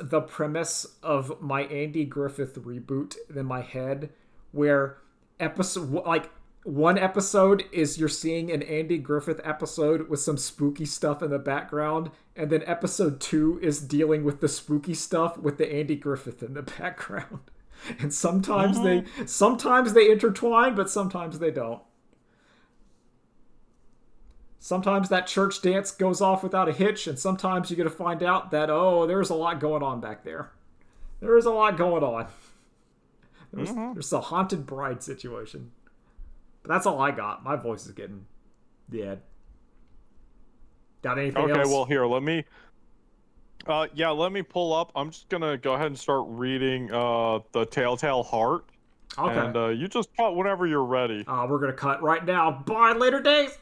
the premise of my Andy Griffith reboot in my head, where episode like one episode is you're seeing an Andy Griffith episode with some spooky stuff in the background, and then episode two is dealing with the spooky stuff with the Andy Griffith in the background. And Mhm. sometimes they intertwine, but sometimes they don't. Sometimes that church dance goes off without a hitch, and sometimes you get to find out that, oh, there's a lot going on back there. There is a lot going on. Mhm. There's a haunted bride situation. But that's all I got. My voice is getting dead. Got anything Okay, else? well, here, let me pull up. I'm just gonna go ahead and start reading the Telltale Heart, Okay. and you just cut whenever you're ready. We're going to cut right now. Bye, later days.